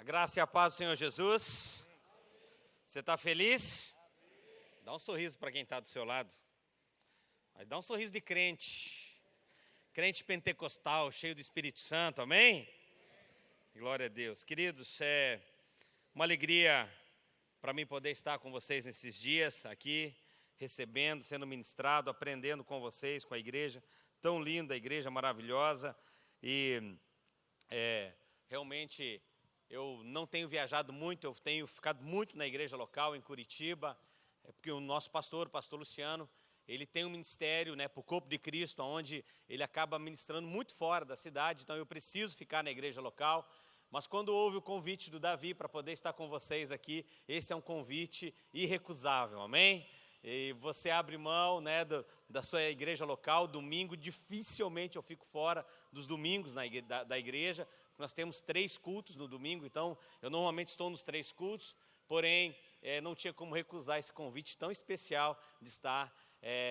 A graça e a paz do Senhor Jesus. Você está feliz? Dá um sorriso para quem está do seu lado. Mas dá um sorriso de crente. Crente pentecostal, cheio do Espírito Santo, amém? Glória a Deus. Queridos, é uma alegria para mim poder estar com vocês nesses dias aqui, recebendo, sendo ministrado, aprendendo com vocês, com a igreja tão linda, a igreja maravilhosa. E realmente eu não tenho viajado muito, eu tenho ficado muito na igreja local, em Curitiba, porque o nosso pastor, o pastor Luciano, ele tem um ministério, para o corpo de Cristo, onde ele acaba ministrando muito fora da cidade, então eu preciso ficar na igreja local. Mas quando houve o convite do Davi para poder estar com vocês aqui, esse é um convite irrecusável, amém? E você abre mão da sua igreja local, domingo, dificilmente eu fico fora dos domingos da igreja. Nós temos 3 cultos no domingo, então eu normalmente estou nos 3 cultos, porém não tinha como recusar esse convite tão especial de estar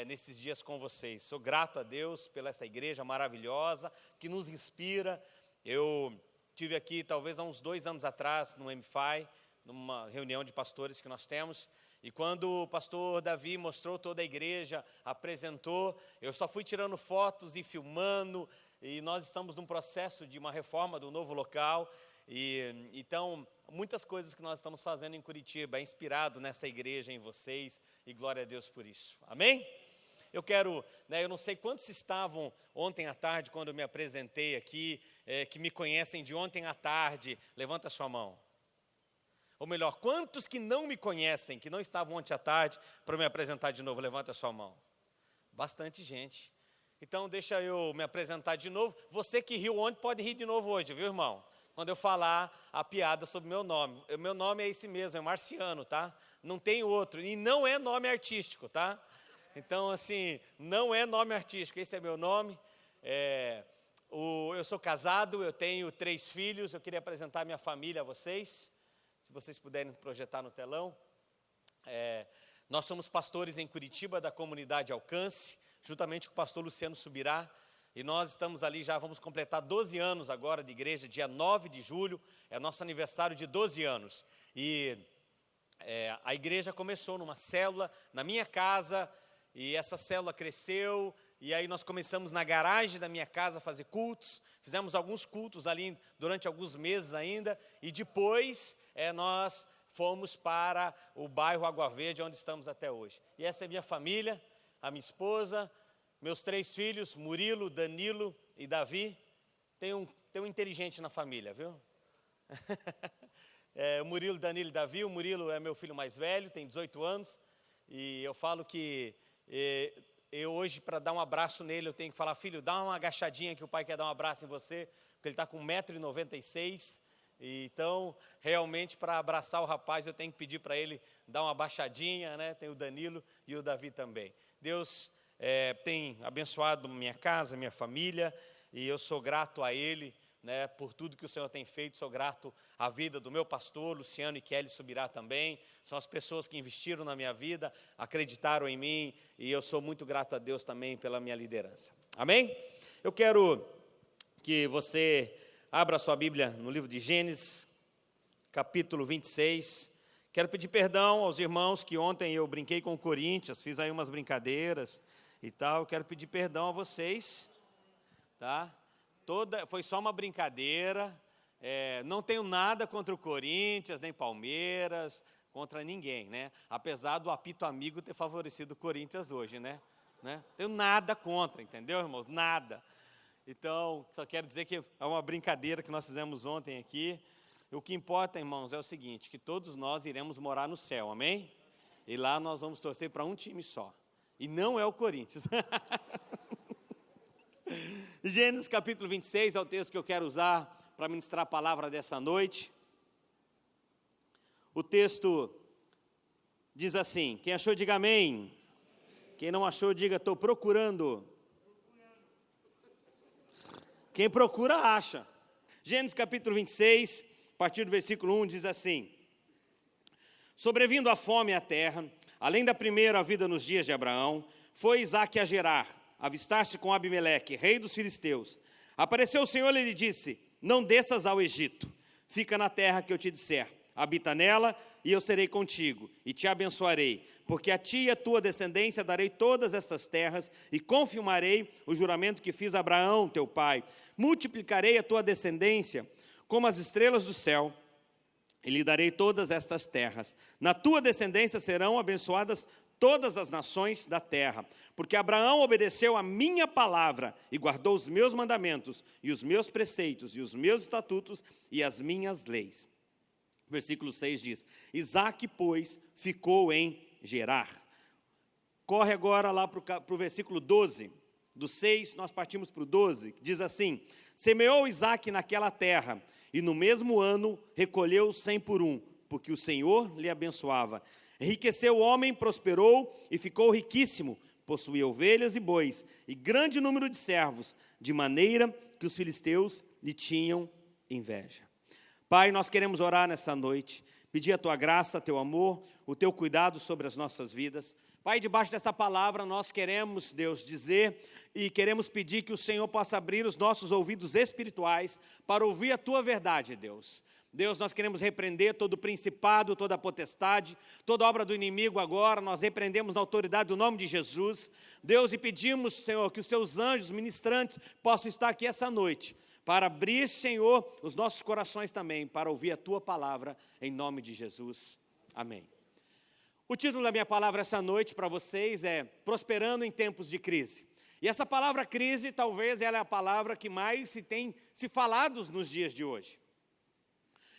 nesses dias com vocês. Sou grato a Deus pela essa igreja maravilhosa, que nos inspira. Eu estive aqui talvez há uns 2 anos atrás, no MFI, numa reunião de pastores que nós temos, e quando o pastor Davi mostrou toda a igreja, apresentou, eu só fui tirando fotos e filmando, e nós estamos num processo de uma reforma do novo local, e então muitas coisas que nós estamos fazendo em Curitiba é inspirado nessa igreja, em vocês, e glória a Deus por isso, amém? Eu quero, eu não sei quantos estavam ontem à tarde, quando eu me apresentei aqui, que me conhecem de ontem à tarde, levanta a sua mão. Ou melhor, quantos que não me conhecem, que não estavam ontem à tarde, para me apresentar de novo, levanta a sua mão. Bastante gente. Então deixa eu me apresentar de novo. Você que riu ontem pode rir de novo hoje, viu, irmão? Quando eu falar a piada sobre meu nome. O meu nome é esse mesmo, é Marciano, tá? Não tem outro, e não é nome artístico, tá? Então, assim, não é nome artístico, esse é meu nome. Eu sou casado, eu tenho 3 filhos, eu queria apresentar minha família a vocês, se vocês puderem projetar no telão. Nós somos pastores em Curitiba, da comunidade Alcance, juntamente com o pastor Luciano Subirá, e nós estamos ali, já vamos completar 12 anos agora de igreja, dia 9 de julho, é nosso aniversário de 12 anos. E a igreja começou numa célula, na minha casa, e essa célula cresceu, e aí nós começamos na garagem da minha casa a fazer cultos, fizemos alguns cultos ali durante alguns meses ainda, e depois nós fomos para o bairro Água Verde, onde estamos até hoje. E essa é minha família, a minha esposa, meus 3 filhos, Murilo, Danilo e Davi. Tem um inteligente na família, viu? O Murilo, Danilo e Davi. O Murilo é meu filho mais velho, tem 18 anos, e eu falo que eu hoje, para dar um abraço nele, eu tenho que falar: filho, dá uma agachadinha que o pai quer dar um abraço em você, porque ele está com 1,96 m, então, realmente, para abraçar o rapaz, eu tenho que pedir para ele dar uma abaixadinha, tem o Danilo e o Davi também. Deus tem abençoado minha casa, minha família, e eu sou grato a Ele, por tudo que o Senhor tem feito. Sou grato à vida do meu pastor, Luciano e Kelly Subirá também. São as pessoas que investiram na minha vida, acreditaram em mim, e eu sou muito grato a Deus também pela minha liderança. Amém? Eu quero que você abra a sua Bíblia no livro de Gênesis, capítulo 26. Quero pedir perdão aos irmãos que ontem eu brinquei com o Corinthians, fiz aí umas brincadeiras e tal. Quero pedir perdão a vocês, tá? Foi só uma brincadeira, não tenho nada contra o Corinthians, nem Palmeiras, contra ninguém, apesar do apito amigo ter favorecido o Corinthians hoje, tenho nada contra, entendeu, irmãos? Nada. Então, só quero dizer que é uma brincadeira que nós fizemos ontem aqui. O que importa, irmãos, é o seguinte, que todos nós iremos morar no céu, amém? E lá nós vamos torcer para um time só, e não é o Corinthians. Gênesis capítulo 26 é o texto que eu quero usar para ministrar a palavra dessa noite. O texto diz assim: quem achou, diga amém. Quem não achou, diga estou procurando. Quem procura, acha. Gênesis capítulo 26, a partir do versículo 1, diz assim: sobrevindo a fome à terra, além da primeira vida nos dias de Abraão, foi Isaque a Gerar, avistar-se com Abimeleque, rei dos filisteus. Apareceu o Senhor e lhe disse: não desças ao Egito, fica na terra que eu te disser, habita nela, e eu serei contigo, e te abençoarei, porque a ti e a tua descendência darei todas estas terras, e confirmarei o juramento que fiz a Abraão, teu pai. Multiplicarei a tua descendência como as estrelas do céu, e lhe darei todas estas terras. Na tua descendência serão abençoadas todas as nações da terra, porque Abraão obedeceu a minha palavra e guardou os meus mandamentos, e os meus preceitos, e os meus estatutos, e as minhas leis. Versículo 6 diz, Isaque, pois, ficou em Gerar. Corre agora lá para o versículo 12, do 6 nós partimos para o 12, que diz assim, semeou Isaque naquela terra, e no mesmo ano recolheu 100 por 1, porque o Senhor lhe abençoava. Enriqueceu o homem, prosperou e ficou riquíssimo, possuía ovelhas e bois, e grande número de servos, de maneira que os filisteus lhe tinham inveja. Pai, nós queremos orar nessa noite, pedir a Tua graça, Teu amor, o Teu cuidado sobre as nossas vidas. Pai, debaixo dessa palavra nós queremos, Deus, dizer e queremos pedir que o Senhor possa abrir os nossos ouvidos espirituais para ouvir a Tua verdade, Deus. Deus, nós queremos repreender todo principado, toda potestade, toda obra do inimigo agora, nós repreendemos na autoridade do nome de Jesus. Deus, e pedimos, Senhor, que os Seus anjos ministrantes possam estar aqui essa noite, para abrir, Senhor, os nossos corações também, para ouvir a Tua palavra, em nome de Jesus. Amém. O título da minha palavra essa noite para vocês é Prosperando em Tempos de Crise. E essa palavra crise, talvez ela é a palavra que mais se falado nos dias de hoje.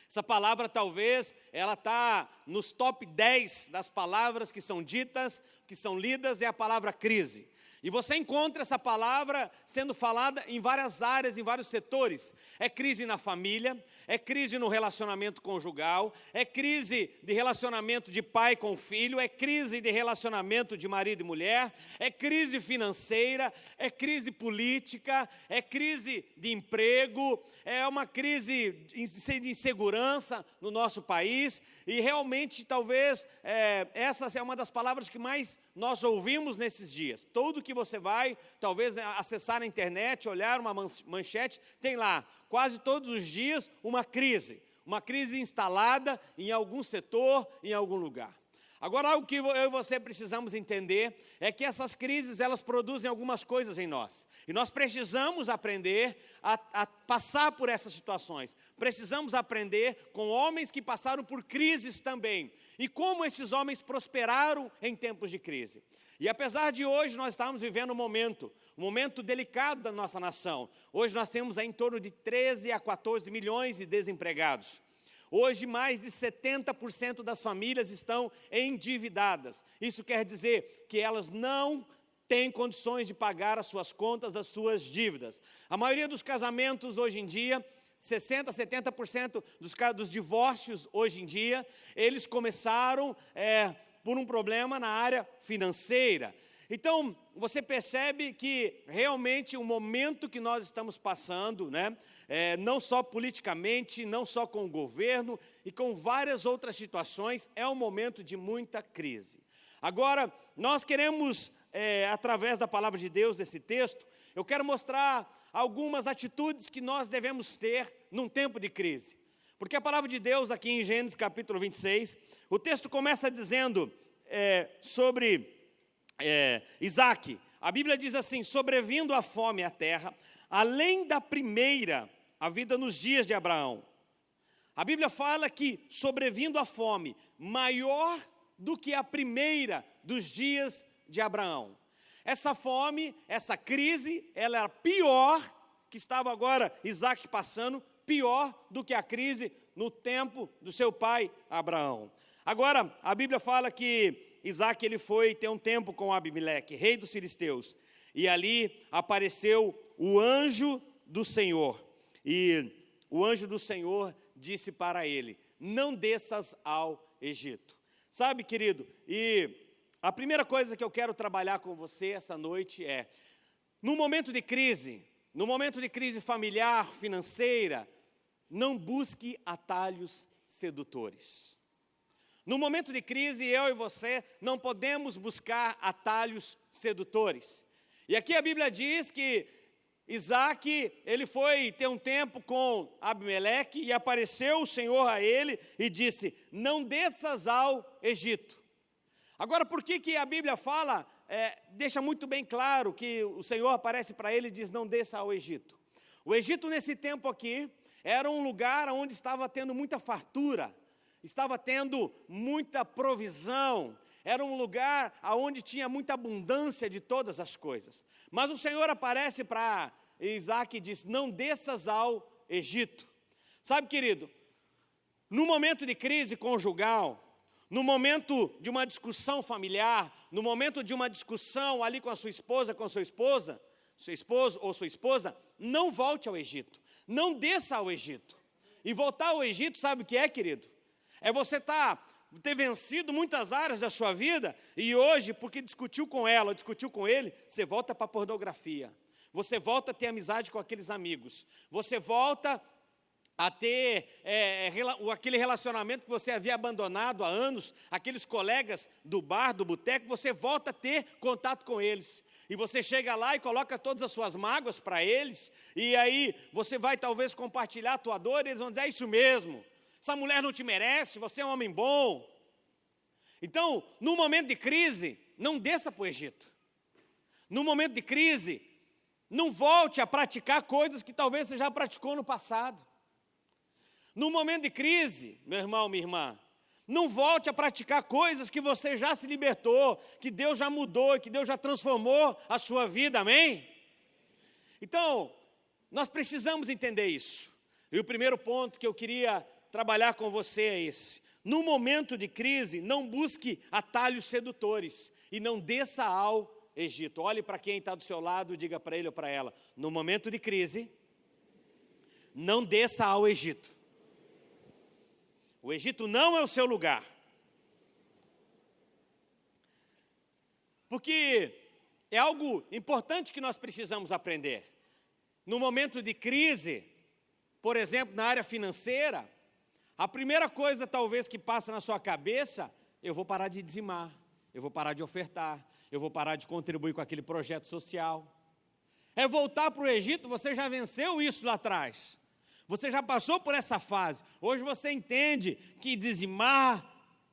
Essa palavra, talvez, ela está nos top 10 das palavras que são ditas, que são lidas, é a palavra crise. E você encontra essa palavra sendo falada em várias áreas, em vários setores. É crise na família, é crise no relacionamento conjugal, é crise de relacionamento de pai com filho, é crise de relacionamento de marido e mulher, é crise financeira, é crise política, é crise de emprego, é uma crise de insegurança no nosso país. E realmente, talvez, essa é uma das palavras que mais nós ouvimos nesses dias. Tudo que você vai, talvez, acessar na internet, olhar uma manchete, tem lá, quase todos os dias, uma crise instalada em algum setor, em algum lugar. Agora, algo que eu e você precisamos entender é que essas crises, elas produzem algumas coisas em nós. E nós precisamos aprender a passar por essas situações. Precisamos aprender com homens que passaram por crises também. E como esses homens prosperaram em tempos de crise. E apesar de hoje nós estarmos vivendo um momento delicado da nossa nação. Hoje nós temos em torno de 13 a 14 milhões de desempregados. Hoje, mais de 70% das famílias estão endividadas. Isso quer dizer que elas não têm condições de pagar as suas contas, as suas dívidas. A maioria dos casamentos hoje em dia, 60%, 70% dos divórcios hoje em dia, eles começaram por um problema na área financeira. Então, você percebe que realmente o momento que nós estamos passando, não só politicamente, não só com o governo e com várias outras situações, é um momento de muita crise. Agora, nós queremos, através da palavra de Deus, desse texto, eu quero mostrar algumas atitudes que nós devemos ter num tempo de crise. Porque a palavra de Deus, aqui em Gênesis capítulo 26, o texto começa dizendo sobre Isaque. A Bíblia diz assim, sobrevindo a fome à terra, além da primeira, a vida nos dias de Abraão. A Bíblia fala que sobrevindo a fome, maior do que a primeira dos dias de Abraão. Essa fome, essa crise, ela era pior, que estava agora Isaque passando, pior do que a crise no tempo do seu pai Abraão. Agora, a Bíblia fala que Isaque ele foi ter um tempo com Abimeleque, rei dos filisteus, e ali apareceu o anjo do Senhor, e o anjo do Senhor disse para ele, não desças ao Egito. Sabe, querido, e a primeira coisa que eu quero trabalhar com você essa noite é, no momento de crise familiar, financeira, não busque atalhos sedutores. No momento de crise, eu e você não podemos buscar atalhos sedutores. E aqui a Bíblia diz que Isaac, ele foi ter um tempo com Abimeleque e apareceu o Senhor a ele e disse: não desças ao Egito. Agora, por que a Bíblia fala, deixa muito bem claro que o Senhor aparece para ele e diz: não desça ao Egito? O Egito, nesse tempo aqui, era um lugar onde estava tendo muita fartura, estava tendo muita provisão, era um lugar onde tinha muita abundância de todas as coisas. Mas o Senhor aparece para Isaac e diz: não desças ao Egito. Sabe, querido, no momento de crise conjugal, no momento de uma discussão familiar, no momento de uma discussão ali com a sua esposa, seu esposo ou sua esposa, não volte ao Egito, não desça ao Egito. E voltar ao Egito, sabe o que é, querido? É você ter vencido muitas áreas da sua vida e hoje, porque discutiu com ela ou discutiu com ele, você volta para a pornografia, você volta a ter amizade com aqueles amigos, você volta a ter aquele relacionamento que você havia abandonado há anos, aqueles colegas do bar, do boteco, você volta a ter contato com eles. E você chega lá e coloca todas as suas mágoas para eles, e aí você vai talvez compartilhar a tua dor, e eles vão dizer: é isso mesmo, essa mulher não te merece, você é um homem bom. Então, no momento de crise, não desça para o Egito. No momento de crise, não volte a praticar coisas que talvez você já praticou no passado. No momento de crise, meu irmão, minha irmã, não volte a praticar coisas que você já se libertou, que Deus já mudou, que Deus já transformou a sua vida, amém? Então, nós precisamos entender isso. E o primeiro ponto que eu queria trabalhar com você é esse: no momento de crise, não busque atalhos sedutores e não desça ao Egito. Olhe para quem está do seu lado e diga para ele ou para ela: no momento de crise, não desça ao Egito. O Egito não é o seu lugar. Porque é algo importante que nós precisamos aprender. No momento de crise, por exemplo, na área financeira, a primeira coisa talvez que passa na sua cabeça: eu vou parar de dizimar, eu vou parar de ofertar, eu vou parar de contribuir com aquele projeto social. É voltar para o Egito. Você já venceu isso lá atrás. Você já passou por essa fase. Hoje você entende que dizimar,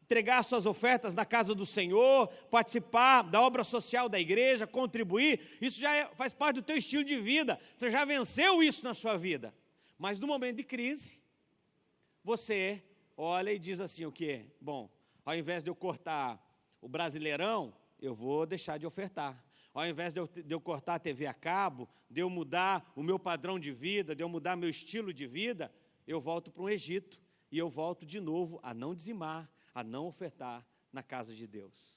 entregar suas ofertas na casa do Senhor, participar da obra social da igreja, contribuir, isso já faz parte do teu estilo de vida. Você já venceu isso na sua vida. Mas no momento de crise, você olha e diz assim: o quê? Bom, ao invés de eu cortar o Brasileirão, eu vou deixar de ofertar. Ao invés de eu cortar a TV a cabo, de eu mudar o meu padrão de vida, de eu mudar meu estilo de vida, eu volto para o Egito e eu volto de novo a não dizimar, a não ofertar na casa de Deus.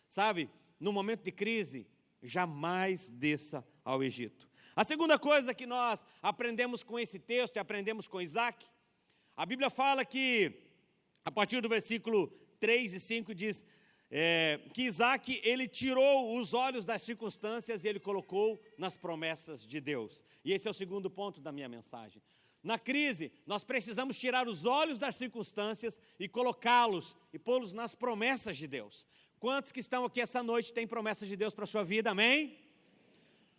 Sabe, no momento de crise, jamais desça ao Egito. A segunda coisa que nós aprendemos com esse texto e aprendemos com Isaac, a Bíblia fala que, a partir do versículo 3 e 5, diz que Isaac, ele tirou os olhos das circunstâncias e ele colocou nas promessas de Deus. E esse é o segundo ponto da minha mensagem. Na crise, nós precisamos tirar os olhos das circunstâncias e colocá-los e pô-los nas promessas de Deus. Quantos que estão aqui essa noite têm promessas de Deus para a sua vida, amém?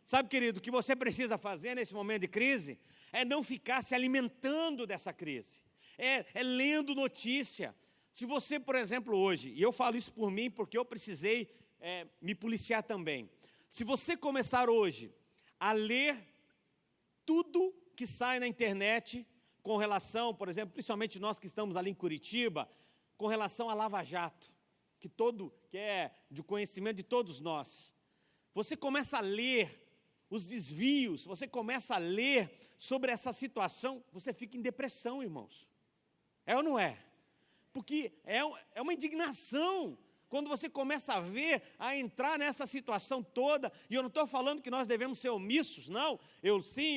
Sabe, querido, o que você precisa fazer nesse momento de crise é não ficar se alimentando dessa crise, é lendo notícia. Se você, por exemplo, hoje, e eu falo isso por mim porque eu precisei me policiar também. Se você começar hoje a ler tudo que sai na internet com relação, por exemplo, principalmente nós que estamos ali em Curitiba, com relação a Lava Jato, que é de conhecimento de todos nós. Você começa a ler os desvios, você começa a ler sobre essa situação, você fica em depressão, irmãos. É ou não é? Porque é uma indignação quando você começa a ver, a entrar nessa situação toda. E eu não estou falando que nós devemos ser omissos, não.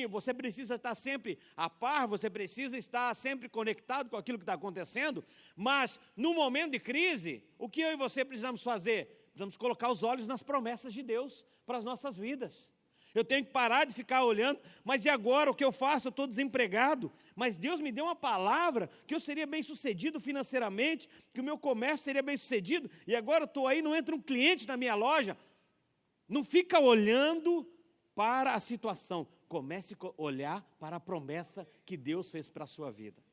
Você precisa estar sempre a par, você precisa estar sempre conectado com aquilo que está acontecendo. Mas, no momento de crise, o que eu e você precisamos fazer? Precisamos colocar os olhos nas promessas de Deus para as nossas vidas. Eu tenho que parar de ficar olhando, mas e agora o que eu faço? Eu estou desempregado, mas Deus me deu uma palavra que eu seria bem-sucedido financeiramente, que o meu comércio seria bem-sucedido, e agora eu estou aí, não entra um cliente na minha loja. Não fica olhando para a situação, comece a olhar para a promessa que Deus fez para a sua vida.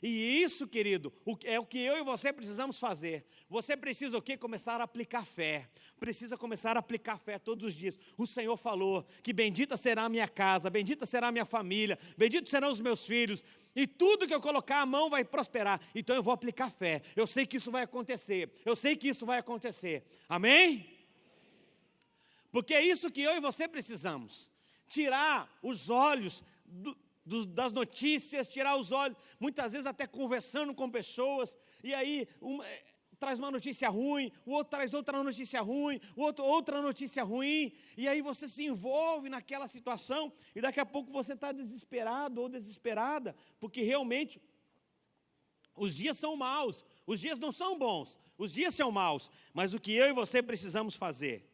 E isso, querido, é o que eu e você precisamos fazer. Você precisa o quê? Começar a aplicar fé. Precisa começar a aplicar fé todos os dias. O Senhor falou que bendita será a minha casa, bendita será a minha família, benditos serão os meus filhos. E tudo que eu colocar a mão vai prosperar. Então eu vou aplicar fé. Eu sei que isso vai acontecer. Eu sei que isso vai acontecer. Amém? Porque é isso que eu e você precisamos. Tirar os olhos das notícias, tirar os olhos, muitas vezes até conversando com pessoas, e aí traz uma notícia ruim, o outro traz outra notícia ruim, o outro outra notícia ruim, e aí você se envolve naquela situação, e daqui a pouco você está desesperado ou desesperada, porque realmente os dias são maus, os dias não são bons, os dias são maus, mas o que eu e você precisamos fazer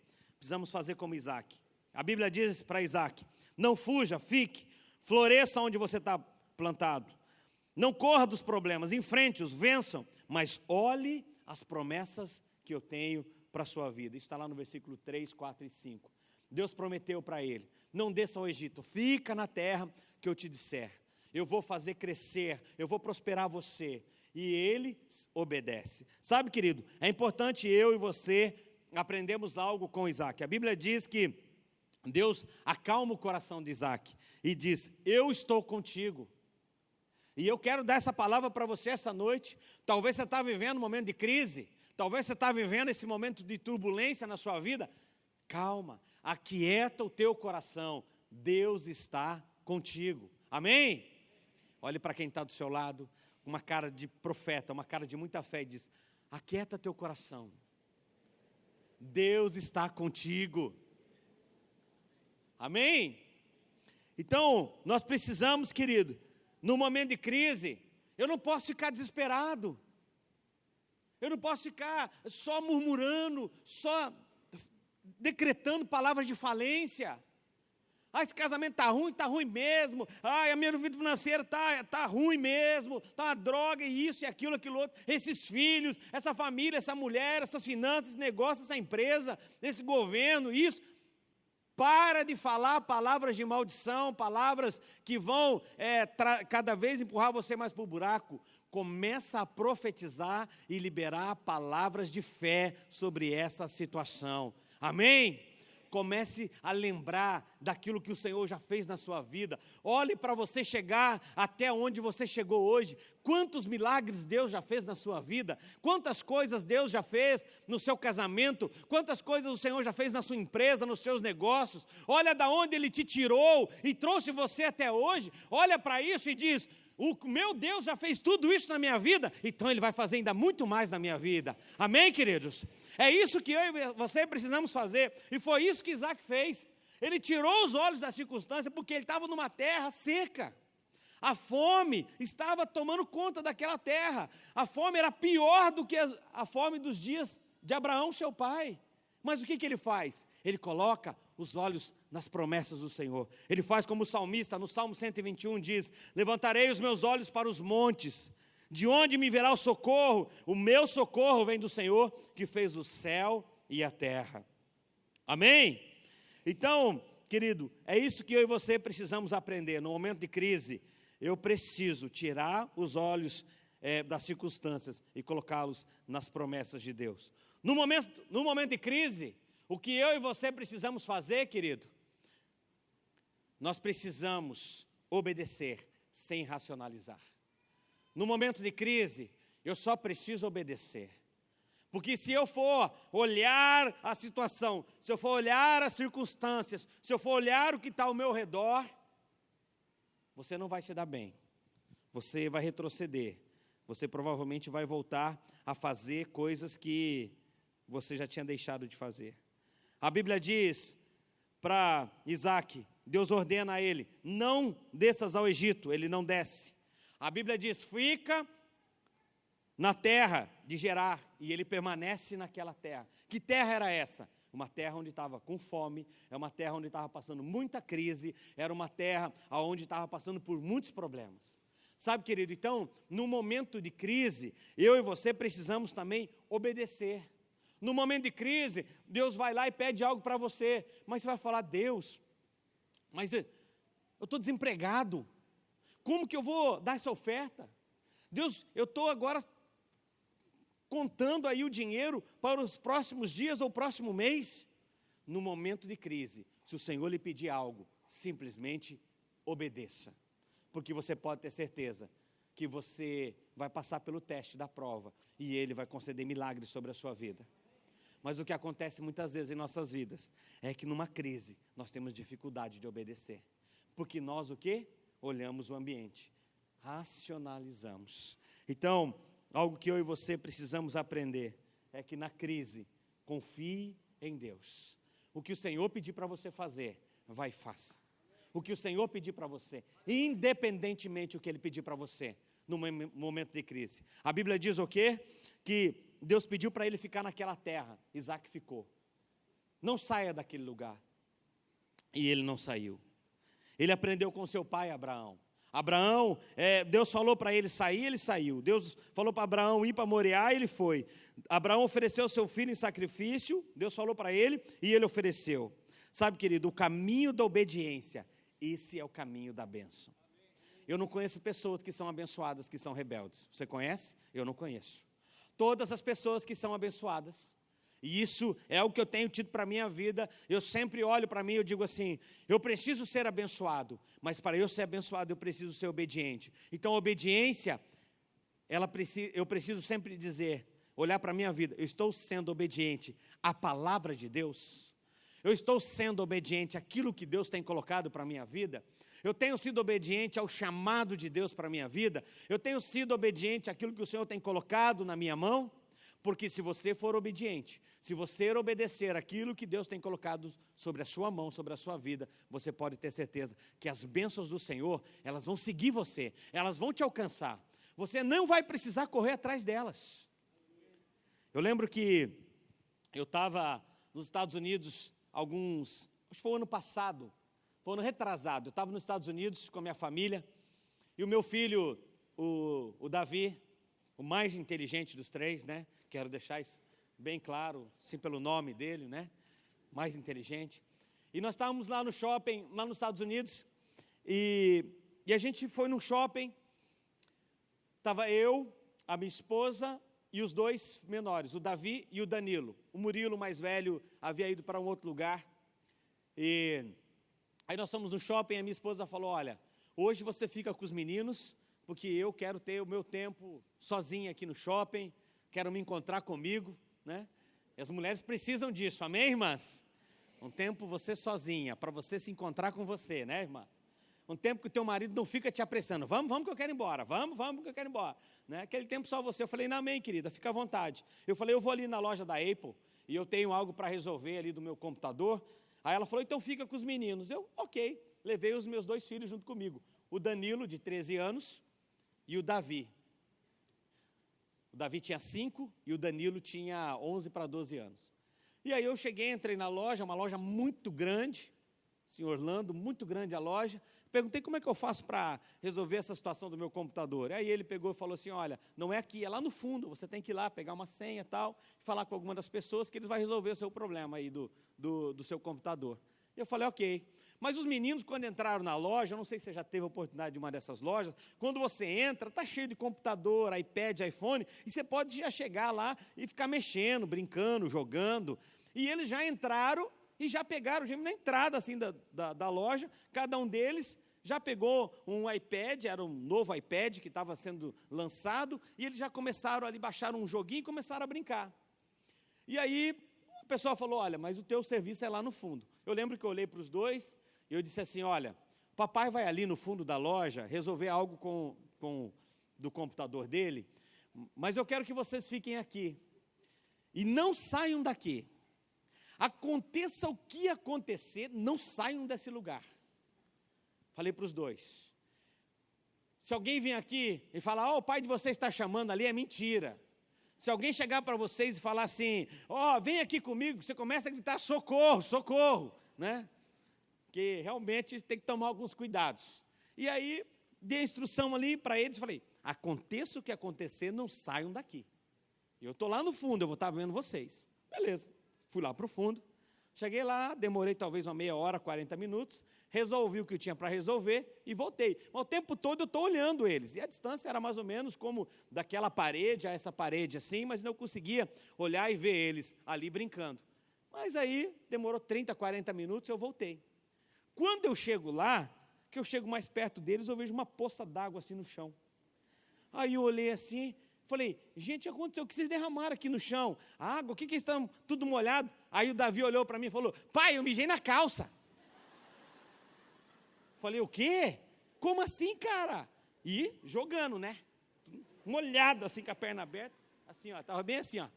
como Isaac. A Bíblia diz para Isaac: não fuja, fique, floresça onde você está plantado. Não corra dos problemas, enfrente-os, vençam, mas olhe as promessas que eu tenho para a sua vida. Isso está lá no versículo 3, 4 e 5. Deus prometeu para ele: não desça ao Egito, fica na terra que eu te disser. Eu vou fazer crescer, eu vou prosperar você. E ele obedece. Sabe, querido, é importante eu e você aprendemos algo com Isaac. A Bíblia diz que Deus acalma o coração de Isaac e diz: eu estou contigo. E eu quero dar essa palavra para você essa noite. Talvez você está vivendo um momento de crise, talvez você está vivendo esse momento de turbulência na sua vida. Calma, aquieta o teu coração, Deus está contigo. Amém? Olhe para quem está do seu lado, uma cara de profeta, uma cara de muita fé, e diz: aquieta teu coração, Deus está contigo. Amém? Então, nós precisamos, querido, no momento de crise, eu não posso ficar desesperado, eu não posso ficar só murmurando, só decretando palavras de falência. Esse casamento está ruim mesmo. A minha vida financeira está ruim mesmo. Está uma droga, e isso, e aquilo, aquilo outro. Esses filhos, essa família, essa mulher, essas finanças, esse negócio, essa empresa, esse governo, isso. Para de falar palavras de maldição, palavras que vão cada vez empurrar você mais para o buraco. Começa a profetizar e liberar palavras de fé sobre essa situação. Amém? Comece a lembrar daquilo que o Senhor já fez na sua vida. Olhe para você chegar até onde você chegou hoje. Quantos milagres Deus já fez na sua vida? Quantas coisas Deus já fez no seu casamento? Quantas coisas o Senhor já fez na sua empresa, nos seus negócios? Olha da onde Ele te tirou e trouxe você até hoje. Olha para isso e diz: o meu Deus já fez tudo isso na minha vida, então Ele vai fazer ainda muito mais na minha vida. Amém, queridos? É isso que eu e você precisamos fazer, e foi isso que Isaac fez. Ele tirou os olhos da circunstância, porque ele estava numa terra seca. A fome estava tomando conta daquela terra. A fome era pior do que a fome dos dias de Abraão, seu pai. Mas o que ele faz? Ele coloca os olhos nas promessas do Senhor. Ele faz como o salmista, no Salmo 121 diz: levantarei os meus olhos para os montes, de onde me virá o socorro? O meu socorro vem do Senhor, que fez o céu e a terra. Amém? Então, querido, é isso que eu e você precisamos aprender. No momento de crise, eu preciso tirar os olhos das circunstâncias e colocá-los nas promessas de Deus. No momento de crise, o que eu e você precisamos fazer, querido? Nós precisamos obedecer sem racionalizar. No momento de crise, eu só preciso obedecer. Porque se eu for olhar a situação, se eu for olhar as circunstâncias, se eu for olhar o que está ao meu redor, você não vai se dar bem. Você vai retroceder. Você provavelmente vai voltar a fazer coisas que você já tinha deixado de fazer. A Bíblia diz para Isaac, Deus ordena a ele: não desças ao Egito. Ele não desce. A Bíblia diz: fica na terra de Gerar, e ele permanece naquela terra. Que terra era essa? Uma terra onde estava com fome, é uma terra onde estava passando muita crise, era uma terra onde estava passando por muitos problemas. Sabe, querido, então, no momento de crise, eu e você precisamos também obedecer. No momento de crise, Deus vai lá e pede algo para você, mas você vai falar: Deus, mas eu estou desempregado. Como que eu vou dar essa oferta? Deus, eu estou agora contando aí o dinheiro para os próximos dias ou próximo mês. No momento de crise, se o Senhor lhe pedir algo, simplesmente obedeça. Porque você pode ter certeza que você vai passar pelo teste da prova e Ele vai conceder milagres sobre a sua vida. Mas o que acontece muitas vezes em nossas vidas é que numa crise nós temos dificuldade de obedecer. Porque nós o quê? Olhamos o ambiente, racionalizamos. Então, algo que eu e você precisamos aprender é que na crise, confie em Deus. O que o Senhor pedir para você fazer, vai e faça. O que o Senhor pedir para você, independentemente do que Ele pedir para você, no momento de crise. A Bíblia diz o quê? Que Deus pediu para ele ficar naquela terra. Isaac ficou. Não saia daquele lugar. E ele não saiu. Ele aprendeu com seu pai Abraão. Abraão, Deus falou para ele sair, ele saiu. Deus falou para Abraão ir para Moriá, ele foi. Abraão ofereceu seu filho em sacrifício, Deus falou para ele e ele ofereceu. Sabe, querido, o caminho da obediência, esse é o caminho da bênção. Eu não conheço pessoas que são abençoadas, que são rebeldes. Você conhece? Eu não conheço. Todas as pessoas que são abençoadas, e isso é o que eu tenho tido para a minha vida, eu sempre olho para mim e eu digo assim, eu preciso ser abençoado, mas para eu ser abençoado eu preciso ser obediente. Então a obediência, eu preciso sempre dizer, olhar para a minha vida, eu estou sendo obediente à palavra de Deus? Eu estou sendo obediente àquilo que Deus tem colocado para a minha vida? Eu tenho sido obediente ao chamado de Deus para a minha vida? Eu tenho sido obediente àquilo que o Senhor tem colocado na minha mão? Porque se você for obediente, se você obedecer aquilo que Deus tem colocado sobre a sua mão, sobre a sua vida, você pode ter certeza que as bênçãos do Senhor, elas vão seguir você, elas vão te alcançar. Você não vai precisar correr atrás delas. Eu lembro que eu estava nos Estados Unidos acho que foi o ano passado, foi o ano retrasado, eu estava nos Estados Unidos com a minha família, e o meu filho, o Davi, o mais inteligente dos três, né? Quero deixar isso bem claro, assim pelo nome dele, né? Mais inteligente. E nós estávamos lá no shopping, lá nos Estados Unidos, e a gente foi no shopping, estava eu, a minha esposa e os dois menores, o Davi e o Danilo. O Murilo, mais velho, havia ido para um outro lugar. E aí nós fomos no shopping e a minha esposa falou, olha, hoje você fica com os meninos, porque eu quero ter o meu tempo sozinha aqui no shopping, quero me encontrar comigo, né? E as mulheres precisam disso, amém, irmãs? Um tempo você sozinha, para você se encontrar com você, né, irmã? Um tempo que o teu marido não fica te apressando, vamos que eu quero ir embora, vamos que eu quero ir embora. Né? Aquele tempo só você, eu falei, não, amém, querida, fica à vontade. Eu falei, eu vou ali na loja da Apple, e eu tenho algo para resolver ali do meu computador. Aí ela falou, então fica com os meninos. Eu, ok, levei os meus dois filhos junto comigo, o Danilo, de 13 anos, e o Davi. O Davi tinha 5 e o Danilo tinha 11 para 12 anos. E aí eu cheguei, entrei na loja, uma loja muito grande, em Orlando, muito grande a loja. Perguntei como é que eu faço para resolver essa situação do meu computador. Aí ele pegou e falou assim, olha, não é aqui, é lá no fundo, você tem que ir lá pegar uma senha e tal, falar com alguma das pessoas que eles vão resolver o seu problema aí do seu computador. Eu falei, ok. Mas os meninos, quando entraram na loja, eu não sei se você já teve a oportunidade de uma dessas lojas, quando você entra, está cheio de computador, iPad, iPhone, e você pode já chegar lá e ficar mexendo, brincando, jogando. E eles já entraram e já pegaram, na entrada assim da loja, cada um deles já pegou um iPad, era um novo iPad que estava sendo lançado, e eles já começaram ali, baixaram um joguinho e começaram a brincar. E aí, o pessoal falou, olha, mas o teu serviço é lá no fundo. Eu lembro que eu olhei para os dois, e eu disse assim, olha, o papai vai ali no fundo da loja resolver algo do computador dele, mas eu quero que vocês fiquem aqui, e não saiam daqui. Aconteça o que acontecer, não saiam desse lugar. Falei para os dois. Se alguém vir aqui e falar, o pai de vocês está chamando ali, é mentira. Se alguém chegar para vocês e falar assim, vem aqui comigo, você começa a gritar, socorro, socorro, né? Porque realmente tem que tomar alguns cuidados. E aí, dei a instrução ali para eles, falei, aconteça o que acontecer, não saiam daqui. Eu estou lá no fundo, eu vou estar vendo vocês. Beleza, fui lá para o fundo, cheguei lá, demorei talvez uma meia hora, 40 minutos, resolvi o que eu tinha para resolver e voltei. Mas o tempo todo eu estou olhando eles. E a distância era mais ou menos como daquela parede a essa parede assim, mas não conseguia olhar e ver eles ali brincando. Mas aí demorou 30, 40 minutos e eu voltei. Quando eu chego lá, que eu chego mais perto deles, eu vejo uma poça d'água assim no chão. Aí eu olhei assim, falei, gente, o que aconteceu? O que vocês derramaram aqui no chão? A água, o que estão tudo molhado? Aí o Davi olhou para mim e falou, pai, eu mijei na calça. Falei, o quê? Como assim, cara? E jogando, né? Molhado assim, com a perna aberta. Assim, ó, estava bem assim, ó.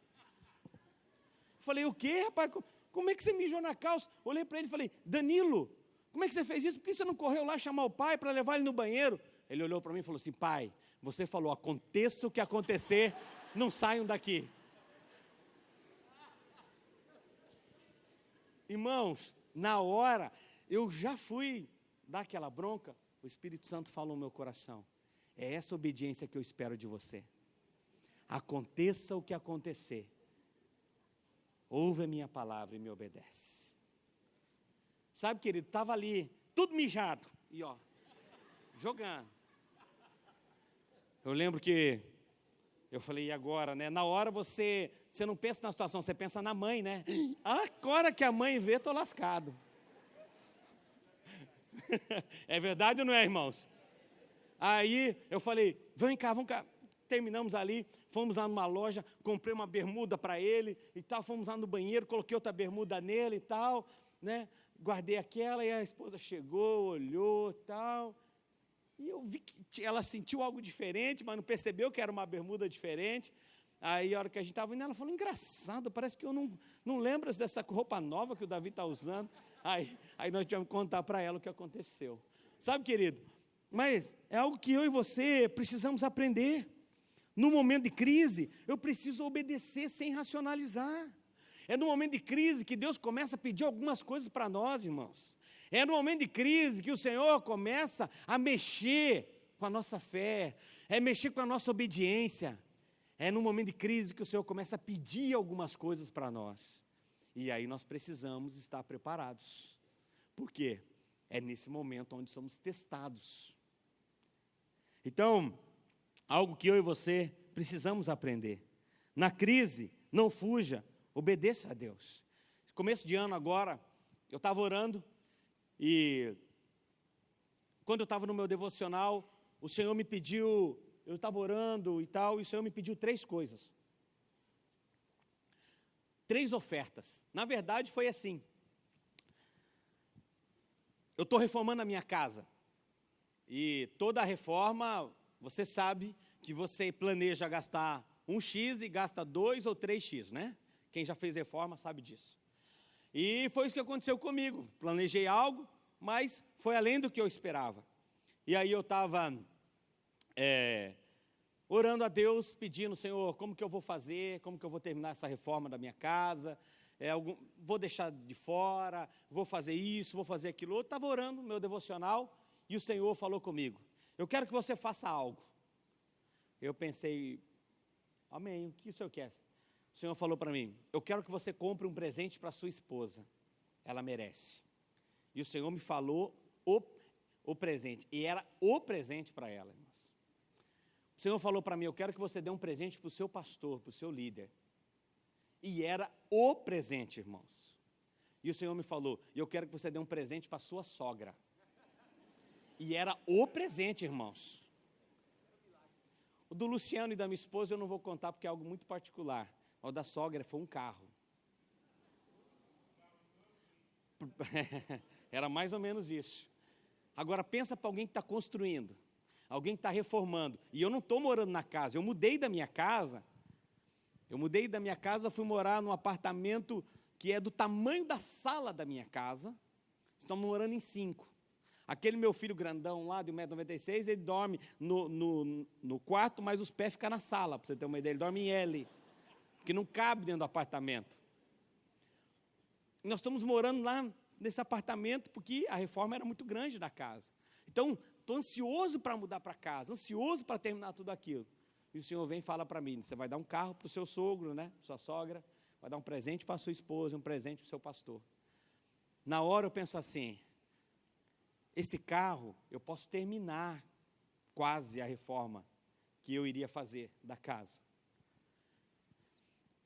Falei, o quê, rapaz? Como é que você mijou na calça? Olhei para ele e falei, Danilo, como é que você fez isso? Por que você não correu lá chamar o pai para levar ele no banheiro? Ele olhou para mim e falou assim, pai, você falou, aconteça o que acontecer, não saiam daqui. Irmãos, na hora, eu já fui dar aquela bronca, o Espírito Santo falou no meu coração, é essa obediência que eu espero de você. Aconteça o que acontecer, ouve a minha palavra e me obedece. Sabe, querido, estava ali, tudo mijado, e ó, jogando. Eu lembro que eu falei, e agora, né? Na hora você não pensa na situação, você pensa na mãe, né? Agora que a mãe vê, estou lascado. É verdade ou não é, irmãos? Aí eu falei, vem cá, vamos cá. Terminamos ali, fomos lá numa loja, comprei uma bermuda para ele e tal, fomos lá no banheiro, coloquei outra bermuda nele e tal, né? Guardei aquela e a esposa chegou, olhou e tal. E eu vi que ela sentiu algo diferente, mas não percebeu que era uma bermuda diferente. Aí, a hora que a gente estava indo, ela falou, engraçado, parece que eu não lembro dessa roupa nova que o Davi está usando. Aí nós tivemos que contar para ela o que aconteceu. Sabe, querido, mas é algo que eu e você precisamos aprender. No momento de crise, eu preciso obedecer sem racionalizar. É no momento de crise que Deus começa a pedir algumas coisas para nós, irmãos. É no momento de crise que o Senhor começa a mexer com a nossa fé, é mexer com a nossa obediência. É no momento de crise que o Senhor começa a pedir algumas coisas para nós. E aí nós precisamos estar preparados. Por quê? É nesse momento onde somos testados. Então, algo que eu e você precisamos aprender. Na crise, não fuja, obedeça a Deus. Começo de ano agora, eu estava orando e quando eu estava no meu devocional, o Senhor me pediu, eu estava orando e tal, e o Senhor me pediu 3 coisas. 3 ofertas. Na verdade, foi assim. Eu estou reformando a minha casa. E toda a reforma, você sabe que você planeja gastar 1x e gasta 2 ou 3x, né? Quem já fez reforma sabe disso. E foi isso que aconteceu comigo. Planejei algo, mas foi além do que eu esperava. E aí eu estava orando a Deus, pedindo, Senhor, como que eu vou fazer, como que eu vou terminar essa reforma da minha casa, vou deixar de fora, vou fazer isso, vou fazer aquilo outro. Estava orando no meu devocional e o Senhor falou comigo, eu quero que você faça algo. Eu pensei, amém, o que o Senhor quer? O Senhor falou para mim, eu quero que você compre um presente para sua esposa, ela merece. E o Senhor me falou o presente, e era o presente para ela, irmãos. O Senhor falou para mim, eu quero que você dê um presente para o seu pastor, para o seu líder. E era o presente, irmãos. E o Senhor me falou, eu quero que você dê um presente para a sua sogra. E era o presente, irmãos. O do Luciano e da minha esposa eu não vou contar porque é algo muito particular. O da sogra foi um carro. Era mais ou menos isso. Agora pensa para alguém que está construindo, alguém que está reformando. E eu não estou morando na casa, eu mudei da minha casa. Fui morar num apartamento que é do tamanho da sala da minha casa. Estamos morando em 5. Aquele meu filho grandão lá, de 1,96 m, ele dorme no quarto, mas os pés ficam na sala, para você ter uma ideia. Ele dorme em L, porque não cabe dentro do apartamento. Nós estamos morando lá nesse apartamento, porque a reforma era muito grande da casa. Então, estou ansioso para mudar para casa, ansioso para terminar tudo aquilo. E o Senhor vem e fala para mim, você vai dar um carro para o seu sogro, né, sua sogra, vai dar um presente para a sua esposa, um presente para o seu pastor. Na hora eu penso assim, esse carro, eu posso terminar quase a reforma que eu iria fazer da casa.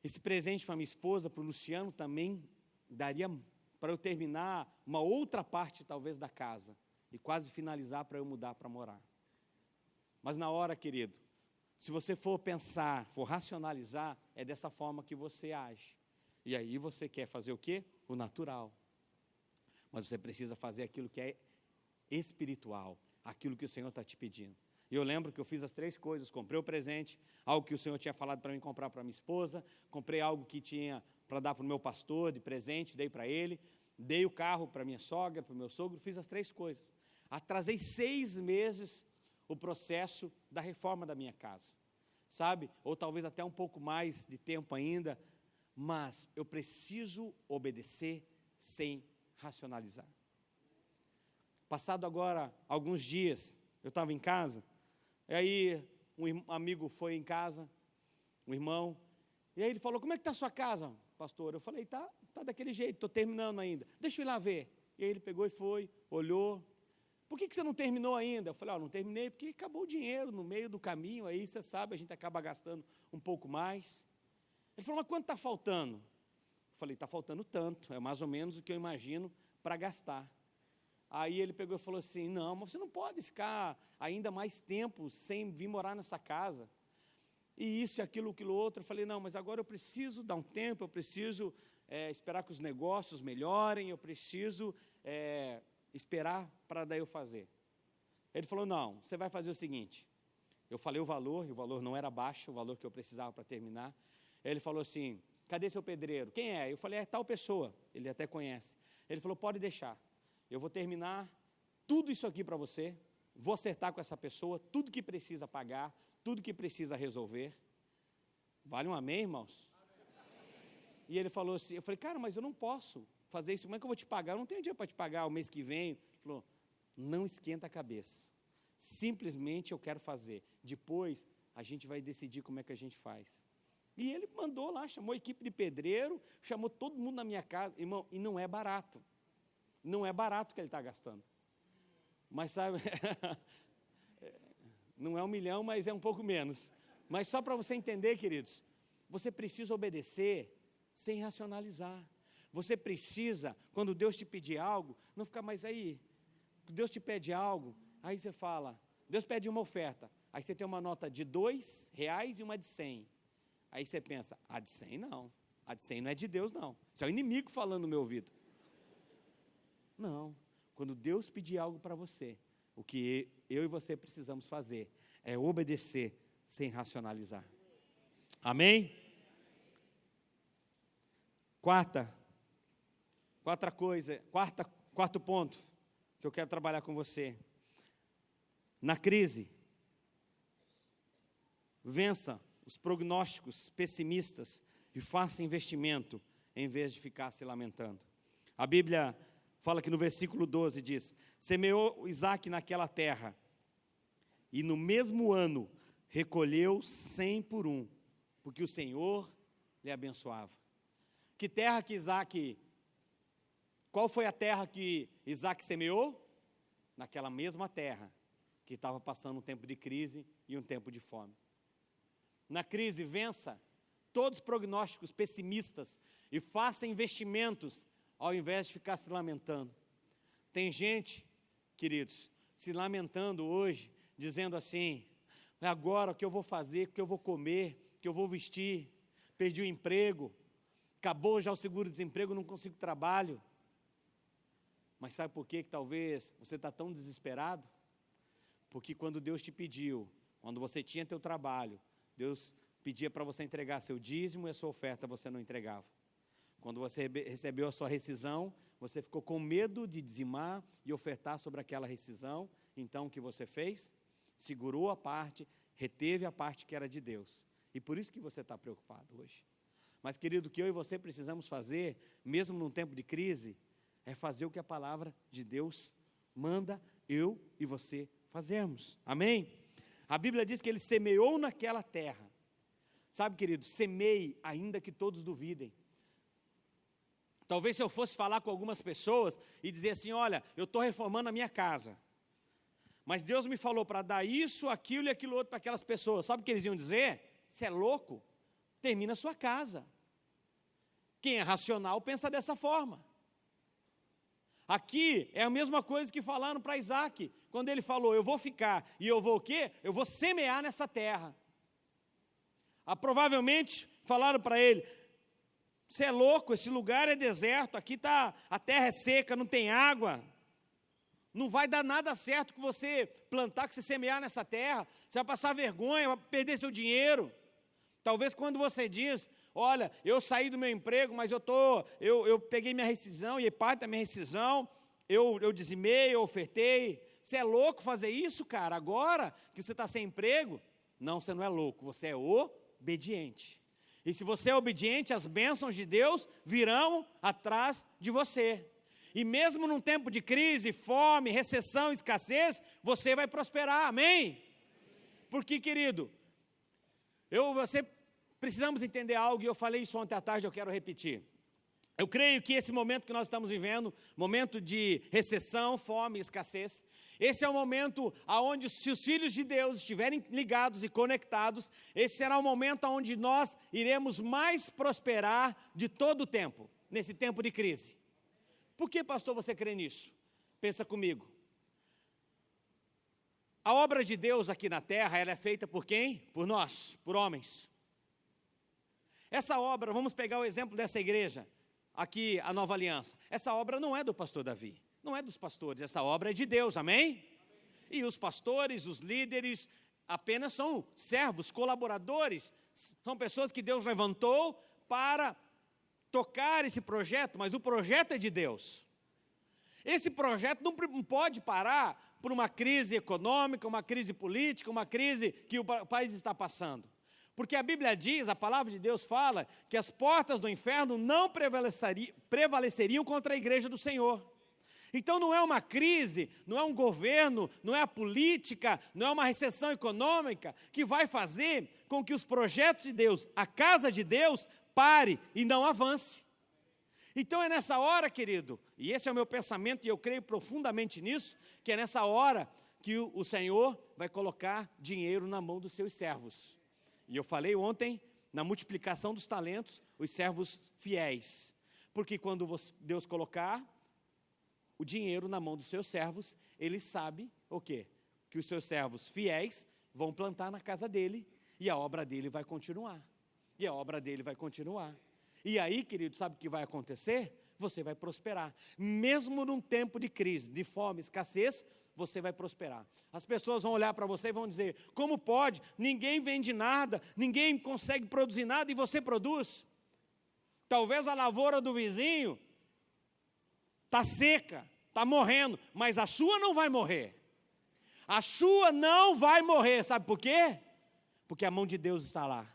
Esse presente para minha esposa, para o Luciano, também daria para eu terminar uma outra parte, talvez, da casa, e quase finalizar para eu mudar para morar. Mas na hora, querido, se você for pensar, for racionalizar, é dessa forma que você age. E aí você quer fazer o quê? O natural. Mas você precisa fazer aquilo que é espiritual, aquilo que o Senhor está te pedindo. E eu lembro que eu fiz as 3 coisas: comprei o presente, algo que o Senhor tinha falado para mim comprar para minha esposa, comprei algo que tinha para dar para o meu pastor de presente, dei para ele, dei o carro para minha sogra, para o meu sogro, fiz as 3 coisas. Atrasei 6 meses o processo da reforma da minha casa, sabe? Ou talvez até um pouco mais de tempo ainda, mas eu preciso obedecer sem racionalizar. Passado agora alguns dias, eu estava em casa, e aí um amigo foi em casa, um irmão, e aí ele falou: como é que está a sua casa, pastor? Eu falei: tá daquele jeito, estou terminando ainda, deixa eu ir lá ver. E aí ele pegou e foi, olhou: por que você não terminou ainda? Eu falei: não terminei porque acabou o dinheiro no meio do caminho, aí você sabe, a gente acaba gastando um pouco mais. Ele falou: mas quanto está faltando? Eu falei: está faltando tanto, é mais ou menos o que eu imagino para gastar. Aí ele pegou e falou assim: não, mas você não pode ficar ainda mais tempo sem vir morar nessa casa. E isso, aquilo outro. Eu falei: não, mas agora eu preciso dar um tempo, eu preciso esperar que os negócios melhorem, eu preciso esperar para daí eu fazer. Ele falou: não, você vai fazer o seguinte. Eu falei o valor, e o valor não era baixo, o valor que eu precisava para terminar. Ele falou assim: cadê seu pedreiro? Quem é? Eu falei: é tal pessoa, ele até conhece. Ele falou: pode deixar, eu vou terminar tudo isso aqui para você, vou acertar com essa pessoa, tudo que precisa pagar, tudo que precisa resolver. Vale um amém, irmãos? Amém. E ele falou assim, eu falei: cara, mas eu não posso fazer isso, como é que eu vou te pagar? Eu não tenho dinheiro para te pagar o mês que vem. Ele falou: não esquenta a cabeça, simplesmente eu quero fazer, depois a gente vai decidir como é que a gente faz. E ele mandou lá, chamou a equipe de pedreiro, chamou todo mundo na minha casa, irmão, e não é barato. Não é barato que ele está gastando. Mas sabe, não é 1 milhão, mas é um pouco menos. Mas só para você entender, queridos, você precisa obedecer sem racionalizar. Você precisa, quando Deus te pedir algo, não ficar mais aí. Deus te pede algo, aí você fala, Deus pede uma oferta, aí você tem uma nota de R$2 e uma de 100. Aí você pensa: a de 100 não, a de 100 não é de Deus não, isso é o inimigo falando no meu ouvido. Não, quando Deus pedir algo para você, o que eu e você precisamos fazer é obedecer sem racionalizar. Amém? Quarto ponto que eu quero trabalhar com você. Na crise, vença os prognósticos pessimistas e faça investimento em vez de ficar se lamentando. A Bíblia fala que no versículo 12 diz: semeou Isaac naquela terra, e no mesmo ano recolheu 100 por 1, porque o Senhor lhe abençoava. Que terra que Isaac... Qual foi a terra que Isaac semeou? Naquela mesma terra que estava passando um tempo de crise e um tempo de fome. Na crise, vença todos os prognósticos pessimistas e faça investimentos ao invés de ficar se lamentando. Tem gente, queridos, se lamentando hoje, dizendo assim: agora o que eu vou fazer, o que eu vou comer, o que eu vou vestir, perdi o emprego, acabou já o seguro-desemprego, não consigo trabalho. Mas sabe por que talvez você está tão desesperado? Porque quando Deus te pediu, quando você tinha teu trabalho, Deus pedia para você entregar seu dízimo e a sua oferta, você não entregava. Quando você recebeu a sua rescisão, você ficou com medo de dizimar e ofertar sobre aquela rescisão. Então o que você fez? Segurou a parte, reteve a parte que era de Deus. E por isso que você está preocupado hoje. Mas, querido, o que eu e você precisamos fazer, mesmo num tempo de crise, é fazer o que a palavra de Deus manda eu e você fazermos. Amém? A Bíblia diz que ele semeou naquela terra. Sabe, querido, semeie ainda que todos duvidem. Talvez se eu fosse falar com algumas pessoas e dizer assim, olha, eu estou reformando a minha casa, mas Deus me falou para dar isso, aquilo e aquilo outro para aquelas pessoas. Sabe o que eles iam dizer? Você é louco? Termina a sua casa. Quem é racional pensa dessa forma. Aqui é a mesma coisa que falaram para Isaac, quando ele falou, eu vou ficar e eu vou o quê? Eu vou semear nessa terra. Provavelmente falaram para ele, você é louco, esse lugar é deserto, aqui a terra é seca, não tem água. Não vai dar nada certo que você plantar, que você semear nessa terra. Você vai passar vergonha, vai perder seu dinheiro. Talvez quando você diz, olha, eu saí do meu emprego, mas eu peguei minha rescisão, e parte da minha rescisão, eu dizimei, eu ofertei. Você é louco fazer isso, cara, agora que você está sem emprego? Não, você não é louco, você é obediente. E se você é obediente, as bênçãos de Deus virão atrás de você. E mesmo num tempo de crise, fome, recessão, escassez, você vai prosperar, amém? Porque, querido, você precisamos entender algo, e eu falei isso ontem à tarde, eu quero repetir. Eu creio que esse momento que nós estamos vivendo, momento de recessão, fome, escassez, esse é o momento onde, se os filhos de Deus estiverem ligados e conectados, esse será o momento onde nós iremos mais prosperar de todo o tempo, nesse tempo de crise. Por que, pastor, você crê nisso? Pensa comigo. A obra de Deus aqui na terra, ela é feita por quem? Por nós, por homens. Essa obra, vamos pegar o exemplo dessa igreja, aqui, a Nova Aliança. Essa obra não é do pastor Davi, não é dos pastores, essa obra é de Deus, amém? E os pastores, os líderes, apenas são servos, colaboradores, são pessoas que Deus levantou para tocar esse projeto, mas o projeto é de Deus. Esse projeto não pode parar por uma crise econômica, uma crise política, uma crise que o país está passando. Porque a Bíblia diz, a palavra de Deus fala, que as portas do inferno não prevaleceriam contra a igreja do Senhor. Então não é uma crise, não é um governo, não é a política, não é uma recessão econômica que vai fazer com que os projetos de Deus, a casa de Deus, pare e não avance. Então é nessa hora, querido, e esse é o meu pensamento e eu creio profundamente nisso, que é nessa hora que o Senhor vai colocar dinheiro na mão dos seus servos. E eu falei ontem, na multiplicação dos talentos, os servos fiéis. Porque quando Deus colocar o dinheiro na mão dos seus servos, ele sabe o quê? Que os seus servos fiéis vão plantar na casa dele e a obra dele vai continuar. E a obra dele vai continuar. E aí, querido, sabe o que vai acontecer? Você vai prosperar. Mesmo num tempo de crise, de fome, escassez, você vai prosperar. As pessoas vão olhar para você e vão dizer, como pode? Ninguém vende nada, ninguém consegue produzir nada e você produz. Talvez a lavoura do vizinho está seca, está morrendo, mas a sua não vai morrer. A sua não vai morrer, sabe por quê? Porque a mão de Deus está lá.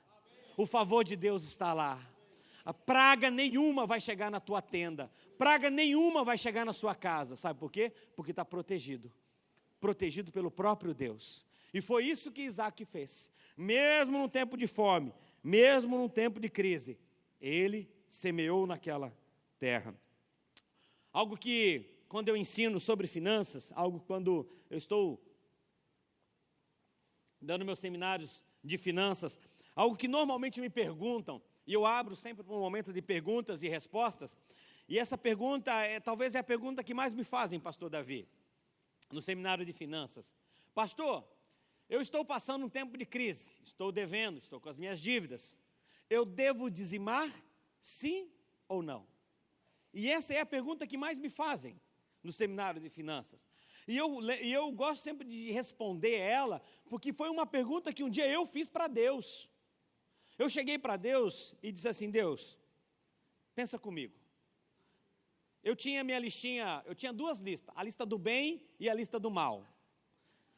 O favor de Deus está lá. A praga nenhuma vai chegar na tua tenda. Praga nenhuma vai chegar na sua casa. Sabe por quê? Porque está protegido. Protegido pelo próprio Deus. E foi isso que Isaac fez. Mesmo num tempo de fome, mesmo num tempo de crise, ele semeou naquela terra. Algo que, quando eu ensino sobre finanças, algo quando eu estou dando meus seminários de finanças, algo que normalmente me perguntam, e eu abro sempre para um momento de perguntas e respostas, e essa pergunta talvez é a pergunta que mais me fazem, pastor Davi, no seminário de finanças. Pastor, eu estou passando um tempo de crise, estou devendo, estou com as minhas dívidas. Eu devo dizimar, sim ou não? E essa é a pergunta que mais me fazem no seminário de finanças. E eu gosto sempre de responder ela, porque foi uma pergunta que um dia eu fiz para Deus. Eu cheguei para Deus e disse assim, Deus, pensa comigo. Eu tinha minha listinha, eu tinha duas listas, a lista do bem e a lista do mal.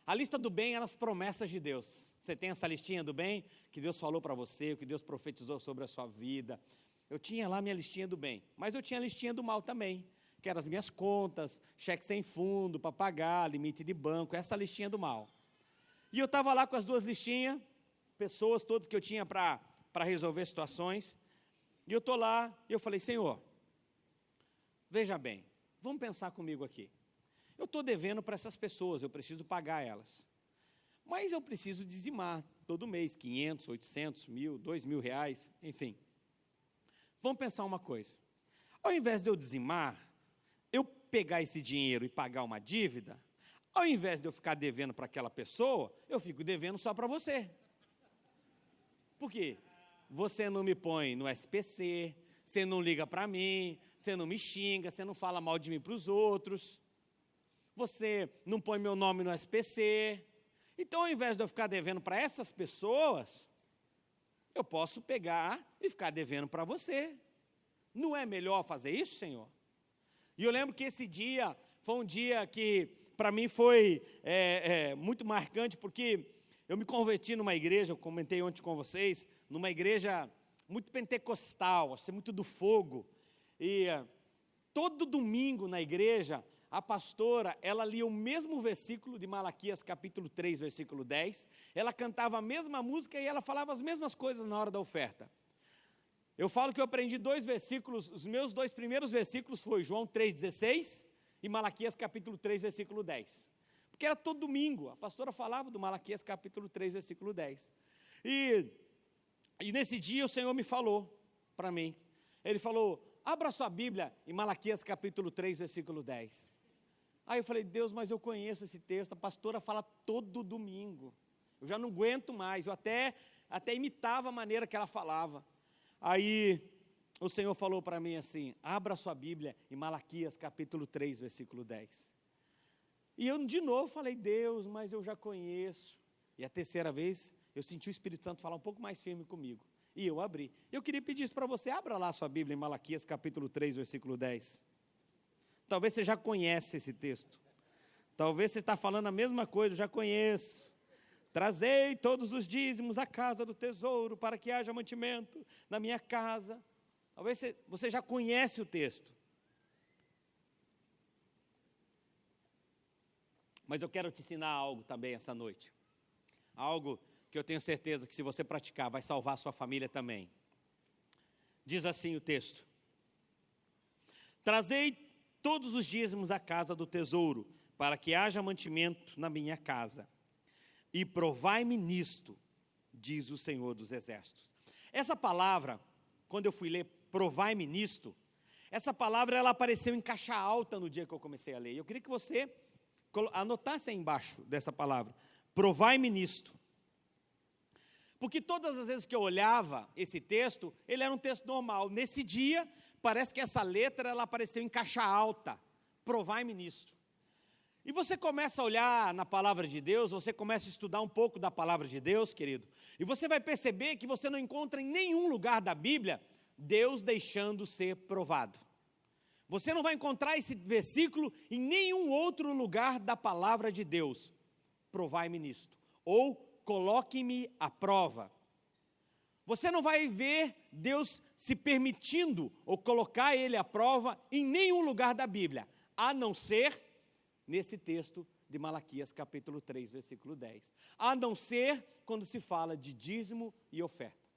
A lista do bem eram as promessas de Deus. Você tem essa listinha do bem, que Deus falou para você, o que Deus profetizou sobre a sua vida. Eu tinha lá minha listinha do bem, mas eu tinha a listinha do mal também, que eram as minhas contas, cheque sem fundo para pagar, limite de banco, essa listinha do mal. E eu estava lá com as duas listinhas, pessoas todas que eu tinha para resolver situações, e eu estou lá, e eu falei, Senhor, Veja bem, vamos pensar comigo aqui. Eu estou devendo para essas pessoas, eu preciso pagar elas. Mas eu preciso dizimar todo mês, 500, 800, 1.000, 2.000 reais, enfim. Vamos pensar uma coisa. Ao invés de eu dizimar, eu pegar esse dinheiro e pagar uma dívida, ao invés de eu ficar devendo para aquela pessoa, eu fico devendo só para você. Por quê? Você não me põe no SPC, você não liga para mim, você não me xinga, você não fala mal de mim para os outros, você não põe meu nome no SPC. Então, ao invés de eu ficar devendo para essas pessoas, eu posso pegar e ficar devendo para você. Não é melhor fazer isso, Senhor? E eu lembro que esse dia foi um dia que, para mim, foi muito marcante, porque eu me converti numa igreja, eu comentei ontem com vocês, numa igreja muito pentecostal, assim, muito do fogo. E todo domingo na igreja, a pastora, ela lia o mesmo versículo de Malaquias, capítulo 3, versículo 10. Ela cantava a mesma música e ela falava as mesmas coisas na hora da oferta. Eu falo que eu aprendi 2 versículos, os meus 2 primeiros versículos foi João 3,16 e Malaquias, capítulo 3, versículo 10. Porque era todo domingo, a pastora falava do Malaquias, capítulo 3, versículo 10. E nesse dia o Senhor me falou para mim, Ele falou, abra sua Bíblia em Malaquias, capítulo 3, versículo 10. Aí eu falei, Deus, mas eu conheço esse texto, a pastora fala todo domingo, eu já não aguento mais, eu até imitava a maneira que ela falava. Aí o Senhor falou para mim assim, abra sua Bíblia em Malaquias, capítulo 3, versículo 10. E eu de novo falei, Deus, mas eu já conheço. E a terceira vez, eu senti o Espírito Santo falar um pouco mais firme comigo. E eu abri. Eu queria pedir isso para você, abra lá sua Bíblia em Malaquias, capítulo 3, versículo 10. Talvez você já conhece esse texto. Talvez você está falando a mesma coisa, eu já conheço. Trazei todos os dízimos à casa do tesouro, para que haja mantimento na minha casa. Talvez você já conhece o texto. Mas eu quero te ensinar algo também essa noite. Algo que eu tenho certeza que se você praticar, vai salvar a sua família também. Diz assim o texto. Trazei todos os dízimos à casa do tesouro, para que haja mantimento na minha casa. E provai-me nisto, diz o Senhor dos Exércitos. Essa palavra, quando eu fui ler, provai-me nisto, essa palavra ela apareceu em caixa alta no dia que eu comecei a ler. Eu queria que você anotasse aí embaixo dessa palavra, provai-me nisto. Porque todas as vezes que eu olhava esse texto, ele era um texto normal. Nesse dia, parece que essa letra ela apareceu em caixa alta, provai-me nisto. E você começa a olhar na palavra de Deus, você começa a estudar um pouco da palavra de Deus, querido, e você vai perceber que você não encontra em nenhum lugar da Bíblia Deus deixando ser provado. Você não vai encontrar esse versículo em nenhum outro lugar da palavra de Deus. Provai-me nisto. Ou coloque-me à prova. Você não vai ver Deus se permitindo ou colocar Ele à prova em nenhum lugar da Bíblia, a não ser nesse texto de Malaquias, capítulo 3, versículo 10. A não ser quando se fala de dízimo e oferta.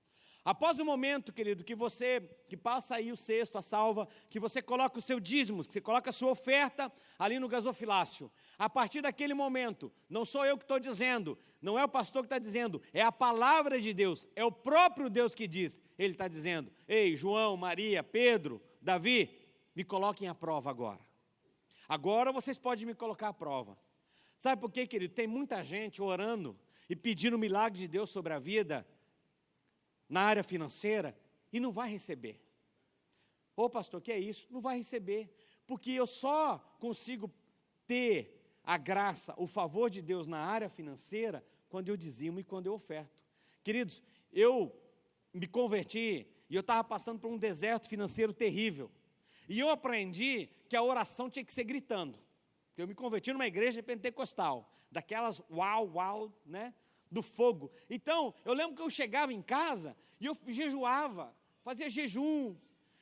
Após o momento, querido, que passa aí o cesto, a salva, que você coloca o seu dízimo, que você coloca a sua oferta ali no gasofilácio. A partir daquele momento, não sou eu que estou dizendo, não é o pastor que está dizendo, é a palavra de Deus, é o próprio Deus que diz. Ele está dizendo, ei, João, Maria, Pedro, Davi, me coloquem à prova agora. Agora vocês podem me colocar à prova. Sabe por quê, querido? Tem muita gente orando e pedindo o milagre de Deus sobre a vida, na área financeira, e não vai receber. Ô pastor, que é isso? Não vai receber, porque eu só consigo ter a graça, o favor de Deus na área financeira, quando eu dizimo e quando eu oferto. Queridos, eu me converti, e eu estava passando por um deserto financeiro terrível, e eu aprendi que a oração tinha que ser gritando, porque eu me converti numa igreja pentecostal, daquelas uau, né? Do fogo. Então, eu lembro que eu chegava em casa e eu jejuava, fazia jejum.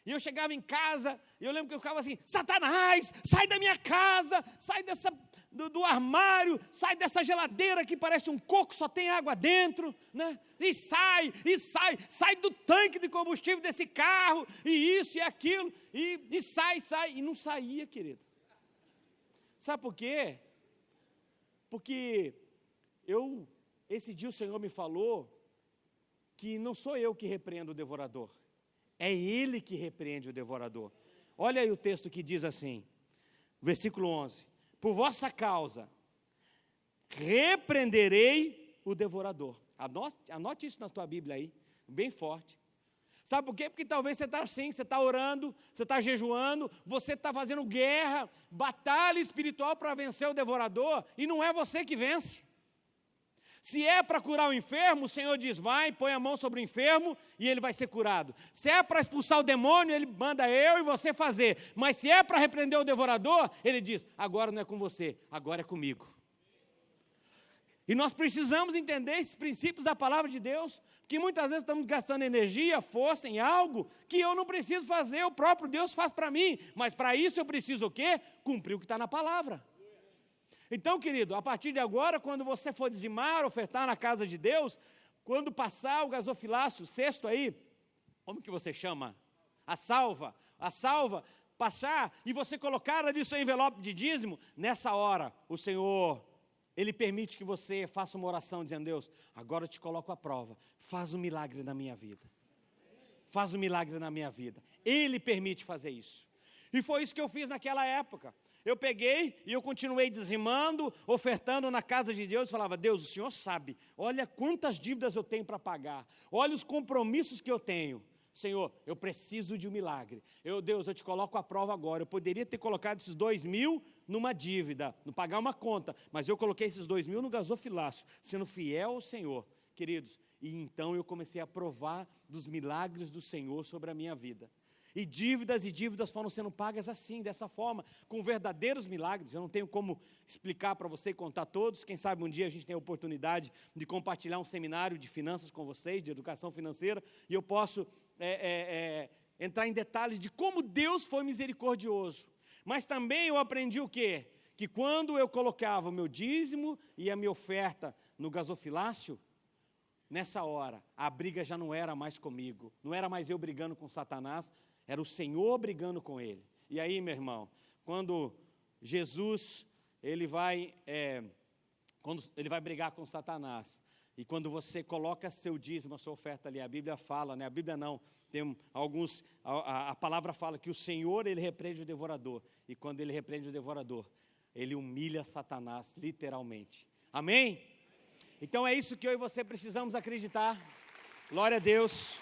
E eu chegava em casa e eu lembro que eu ficava assim, Satanás, sai da minha casa, sai do armário, sai dessa geladeira que parece um coco, só tem água dentro, né? E sai do tanque de combustível desse carro, e isso e aquilo, e sai, e não saía, querido. Sabe por quê? Porque esse dia o Senhor me falou que não sou eu que repreendo o devorador, é Ele que repreende o devorador. Olha aí o texto que diz assim, versículo 11, por vossa causa repreenderei o devorador. Anote isso na tua Bíblia aí, bem forte. Sabe por quê? Porque talvez você está assim, você está orando, você está jejuando, você está fazendo guerra, batalha espiritual para vencer o devorador, e não é você que vence. Se é para curar o enfermo, o Senhor diz, vai, põe a mão sobre o enfermo e ele vai ser curado. Se é para expulsar o demônio, ele manda eu e você fazer. Mas se é para repreender o devorador, ele diz, agora não é com você, agora é comigo. E nós precisamos entender esses princípios da palavra de Deus, porque muitas vezes estamos gastando energia, força em algo que eu não preciso fazer, o próprio Deus faz para mim. Mas para isso eu preciso o quê? Cumprir o que está na palavra. Então, querido, a partir de agora, quando você for dizimar, ofertar na casa de Deus, quando passar o gasofilácio, o cesto aí, como que você chama? A salva, passar, e você colocar ali o seu envelope de dízimo, nessa hora, o Senhor, Ele permite que você faça uma oração, dizendo, Deus, agora eu te coloco à prova, faz um milagre na minha vida. Faz um milagre na minha vida. Ele permite fazer isso. E foi isso que eu fiz naquela época. Eu peguei e eu continuei dizimando, ofertando na casa de Deus, falava, Deus, o Senhor sabe, olha quantas dívidas eu tenho para pagar, olha os compromissos que eu tenho. Senhor, eu preciso de um milagre. Deus, eu te coloco à prova agora. Eu poderia ter colocado esses 2.000 numa dívida, não pagar uma conta, mas eu coloquei esses 2.000 no gasofilácio, sendo fiel ao Senhor, queridos. E então eu comecei a provar dos milagres do Senhor sobre a minha vida. E dívidas foram sendo pagas assim, dessa forma, com verdadeiros milagres. Eu não tenho como explicar para você e contar todos. Quem sabe um dia a gente tem a oportunidade de compartilhar um seminário de finanças com vocês, de educação financeira, e eu posso entrar em detalhes de como Deus foi misericordioso. Mas também eu aprendi o quê? Que quando eu colocava o meu dízimo e a minha oferta no gasofilácio, nessa hora, a briga já não era mais comigo, não era mais eu brigando com Satanás, era o Senhor brigando com ele. E aí, meu irmão, quando Jesus, ele vai brigar com Satanás, e quando você coloca seu dízimo, a sua oferta ali, a Bíblia fala, né? A Bíblia não, tem alguns, a palavra fala que o Senhor, ele repreende o devorador, e quando ele repreende o devorador, ele humilha Satanás, literalmente. Amém? Então é isso que eu e você precisamos acreditar. Glória a Deus.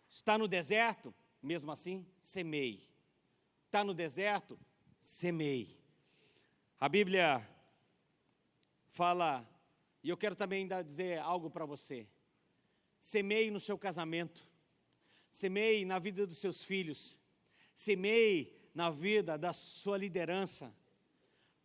Está no deserto? Mesmo assim, semeie. Está no deserto? Semeie. A Bíblia fala, e eu quero também dizer algo para você. Semeie no seu casamento. Semeie na vida dos seus filhos. Semeie na vida da sua liderança.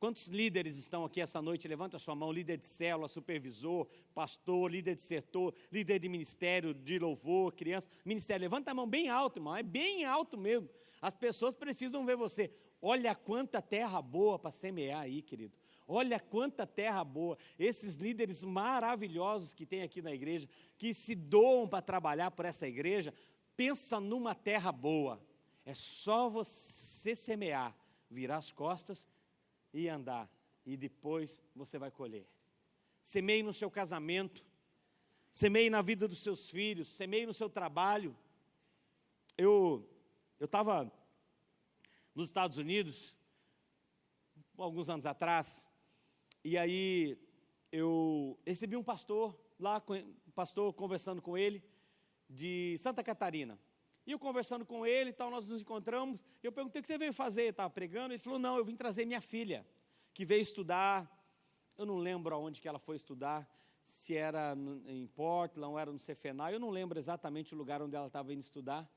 Quantos líderes estão aqui essa noite? Levanta a sua mão, líder de célula, supervisor, pastor, líder de setor, líder de ministério, de louvor, criança, ministério. Levanta a mão bem alto, irmão, é bem alto mesmo. As pessoas precisam ver você. Olha quanta terra boa para semear aí, querido. Olha quanta terra boa. Esses líderes maravilhosos que tem aqui na igreja, que se doam para trabalhar por essa igreja, pensa numa terra boa. É só você semear, virar as costas e andar, e depois você vai colher. Semeie no seu casamento, semeie na vida dos seus filhos, semeie no seu trabalho. Eu estava nos Estados Unidos, alguns anos atrás, e aí eu recebi um pastor lá, conversando com ele, de Santa Catarina. E eu conversando com ele e tal, nós nos encontramos, eu perguntei o que você veio fazer, estava pregando, ele falou, não, eu vim trazer minha filha, que veio estudar, eu não lembro aonde que ela foi estudar, se era em Portland, ou era no Cefenai, eu não lembro exatamente o lugar onde ela estava indo estudar,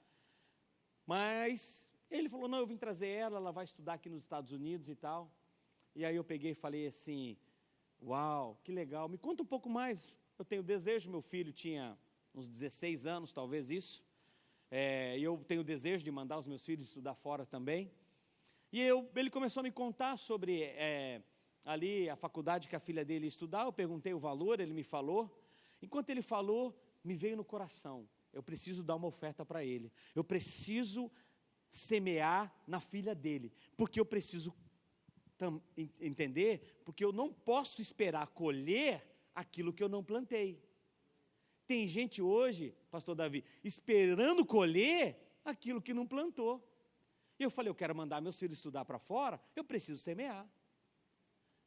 mas ele falou, não, eu vim trazer ela vai estudar aqui nos Estados Unidos e tal, e aí eu peguei e falei assim, uau, que legal, me conta um pouco mais, eu tenho desejo, meu filho tinha uns 16 anos, talvez isso, eu tenho o desejo de mandar os meus filhos estudar fora também. E ele começou a me contar sobre ali a faculdade que a filha dele ia estudar. Eu perguntei o valor, ele me falou. Enquanto ele falou, me veio no coração: eu preciso dar uma oferta para ele. Eu preciso semear na filha dele, porque eu preciso entender, porque eu não posso esperar colher aquilo que eu não plantei. Tem gente hoje, pastor Davi, esperando colher aquilo que não plantou. E eu falei: eu quero mandar meus filhos estudar para fora, eu preciso semear.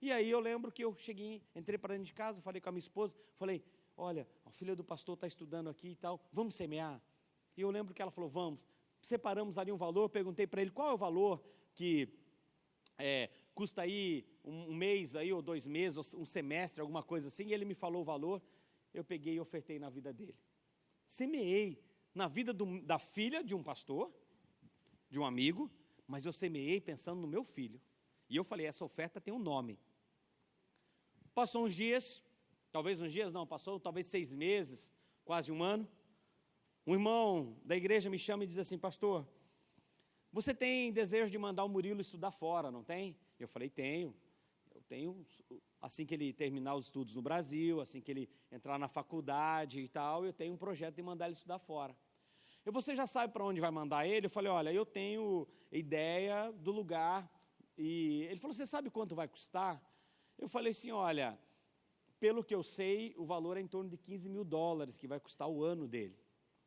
E aí eu lembro que eu entrei para dentro de casa, falei com a minha esposa, falei: olha, a filha do pastor está estudando aqui e tal, vamos semear? E eu lembro que ela falou: vamos. Separamos ali um valor, perguntei para ele qual é o valor que custa aí um mês aí, ou 2 meses, ou um semestre, alguma coisa assim, e ele me falou o valor. Eu peguei e ofertei na vida dele. Semeei na vida da filha de um pastor, de um amigo, mas eu semeei pensando no meu filho. E eu falei: essa oferta tem um nome. Passou uns dias, talvez uns dias não, passou talvez 6 meses, quase um ano. Um irmão da igreja me chama e diz assim: pastor, você tem desejo de mandar o Murilo estudar fora, não tem? Eu falei: tenho. Eu tenho, assim que ele terminar os estudos no Brasil, assim que ele entrar na faculdade e tal, eu tenho um projeto de mandar ele estudar fora. Você já sabe para onde vai mandar ele? Eu falei: olha, eu tenho ideia do lugar. E ele falou: você sabe quanto vai custar? Eu falei assim: olha, pelo que eu sei, o valor é em torno de $15 mil, que vai custar o ano dele,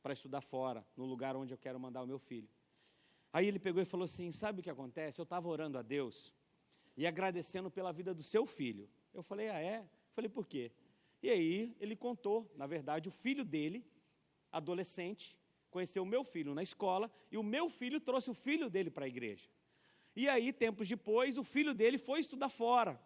para estudar fora, no lugar onde eu quero mandar o meu filho. Aí ele pegou e falou assim: sabe o que acontece? Eu estava orando a Deus e agradecendo pela vida do seu filho. Eu falei: ah, é? Eu falei: por quê? E aí ele contou, na verdade, o filho dele, adolescente, conheceu o meu filho na escola, e o meu filho trouxe o filho dele para a igreja. E aí, tempos depois, o filho dele foi estudar fora,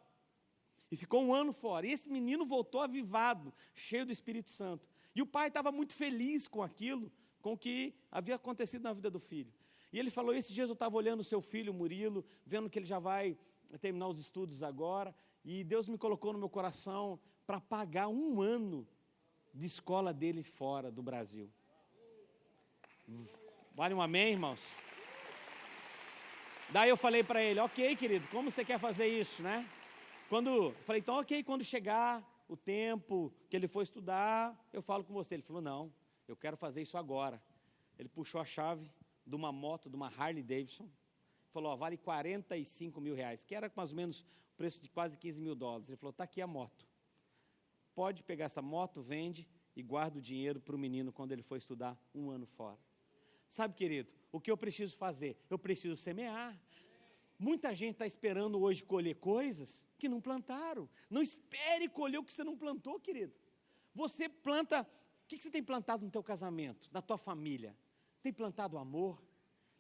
e ficou 1 ano fora, e esse menino voltou avivado, cheio do Espírito Santo. E o pai estava muito feliz com aquilo, com o que havia acontecido na vida do filho. E ele falou: esses dias eu estava olhando o seu filho, Murilo, vendo que ele já vai terminar os estudos agora, e Deus me colocou no meu coração para pagar 1 ano de escola dele fora do Brasil. Vale um amém, irmãos? Daí eu falei para ele: ok, querido, como você quer fazer isso, né? Eu falei: então, ok, quando chegar o tempo que ele for estudar, eu falo com você. Ele falou: não, eu quero fazer isso agora. Ele puxou a chave de uma moto, de uma Harley Davidson, falou: ó, vale $45 mil, que era mais ou menos o preço de quase $15 mil. Ele falou: está aqui a moto, pode pegar essa moto, vende e guarda o dinheiro para o menino quando ele for estudar 1 ano fora. Sabe, querido, o que eu preciso fazer? Eu preciso semear. Muita gente está esperando hoje colher coisas que não plantaram. Não espere colher o que você não plantou, querido. Você planta. O que você tem plantado no teu casamento, na tua família? Tem plantado amor?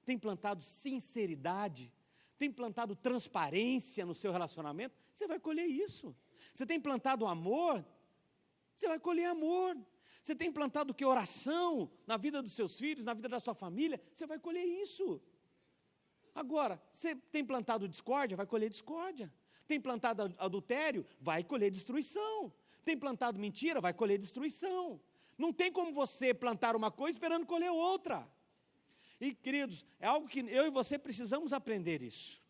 Tem plantado sinceridade? Tem plantado transparência no seu relacionamento? Você vai colher isso. Você tem plantado amor? Você vai colher amor. Você tem plantado que oração na vida dos seus filhos, na vida da sua família? Você vai colher isso. Agora, você tem plantado discórdia? Vai colher discórdia. Tem plantado adultério? Vai colher destruição. Tem plantado mentira? Vai colher destruição. Não tem como você plantar uma coisa esperando colher outra. E, queridos, é algo que eu e você precisamos aprender isso.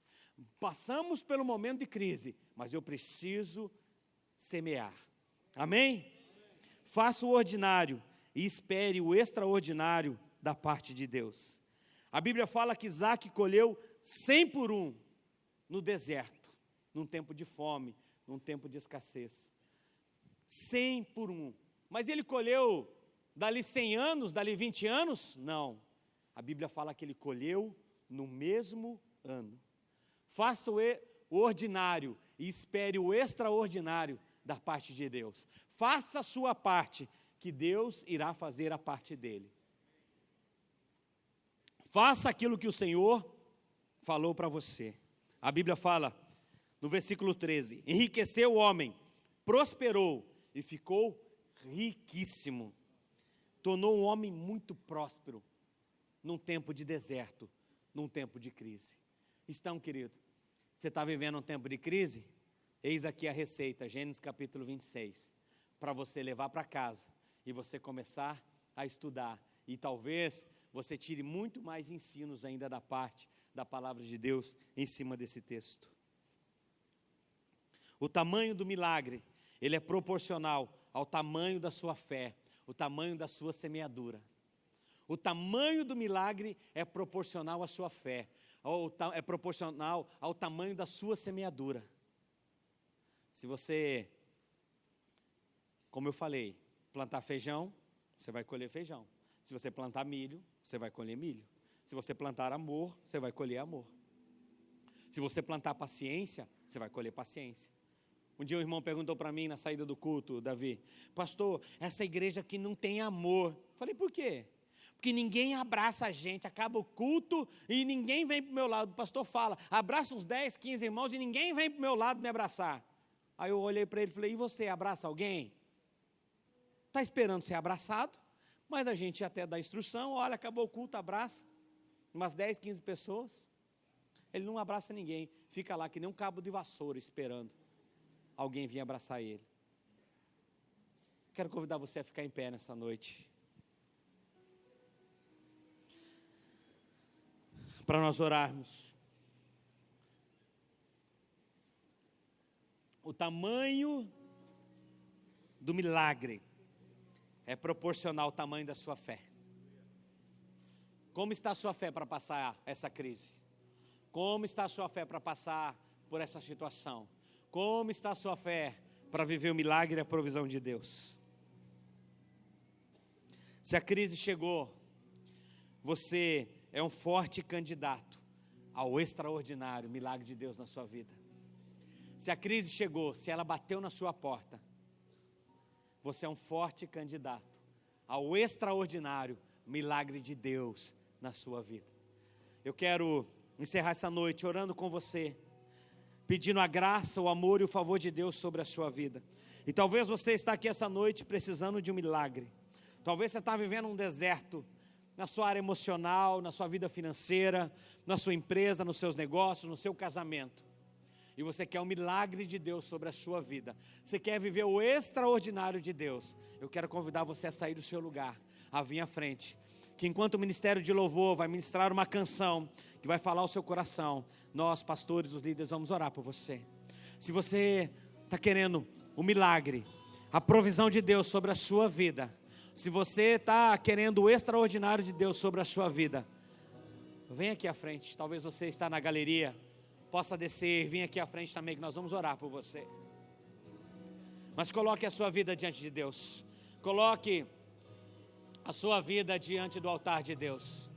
Passamos pelo momento de crise, mas eu preciso semear. Amém? Faça o ordinário e espere o extraordinário da parte de Deus. A Bíblia fala que Isaac colheu 100 por 1 no deserto, num tempo de fome, num tempo de escassez. 100 por 1. Mas ele colheu dali 100 anos, dali 20 anos? Não. A Bíblia fala que ele colheu no mesmo ano. Faça o ordinário e espere o extraordinário da parte de Deus. Faça a sua parte, que Deus irá fazer a parte dele. Faça aquilo que o Senhor falou para você. A Bíblia fala, no versículo 13, enriqueceu o homem, prosperou e ficou riquíssimo. Tornou um homem muito próspero, num tempo de deserto, num tempo de crise. Então, querido, você está vivendo um tempo de crise? Eis aqui a receita, Gênesis capítulo 26, para você levar para casa e você começar a estudar. E talvez você tire muito mais ensinos ainda da parte da palavra de Deus em cima desse texto. O tamanho do milagre, ele é proporcional ao tamanho da sua fé, o tamanho da sua semeadura. O tamanho do milagre é proporcional à sua fé, é proporcional ao tamanho da sua semeadura. Se você, como eu falei, plantar feijão, você vai colher feijão. Se você plantar milho, você vai colher milho. Se você plantar amor, você vai colher amor. Se você plantar paciência, você vai colher paciência. Um dia um irmão perguntou para mim na saída do culto, Davi, pastor, essa igreja aqui não tem amor. Falei, por quê? Porque ninguém abraça a gente, acaba o culto e ninguém vem para o meu lado. O pastor fala, abraça uns 10, 15 irmãos e ninguém vem para o meu lado me abraçar. Aí eu olhei para ele e falei, e você, abraça alguém? Está esperando ser abraçado, mas a gente até dá instrução, olha, acabou o culto, abraça. Umas 10, 15 pessoas. Ele não abraça ninguém, fica lá que nem um cabo de vassoura esperando alguém vir abraçar ele. Quero convidar você a ficar em pé nessa noite, para nós orarmos. O tamanho do milagre é proporcional ao tamanho da sua fé. Como está a sua fé para passar essa crise? Como está a sua fé para passar por essa situação? Como está a sua fé para viver o milagre e a provisão de Deus? Se a crise chegou, você é um forte candidato ao extraordinário milagre de Deus na sua vida. Se a crise chegou, se ela bateu na sua porta, você é um forte candidato ao extraordinário milagre de Deus na sua vida. Eu quero encerrar essa noite orando com você, pedindo a graça, o amor e o favor de Deus sobre a sua vida. E talvez você está aqui essa noite precisando de um milagre. Talvez você está vivendo um deserto na sua área emocional, na sua vida financeira, na sua empresa, nos seus negócios, no seu casamento. E você quer um milagre de Deus sobre a sua vida. Você quer viver o extraordinário de Deus. Eu quero convidar você a sair do seu lugar, a vir à frente. Que enquanto o Ministério de Louvor vai ministrar uma canção que vai falar ao seu coração, nós, pastores, os líderes, vamos orar por você. Se você está querendo o milagre, a provisão de Deus sobre a sua vida, se você está querendo o extraordinário de Deus sobre a sua vida, vem aqui à frente. Talvez você está na galeria, possa descer, vem aqui à frente também, que nós vamos orar por você. Mas coloque a sua vida diante de Deus. Coloque a sua vida diante do altar de Deus.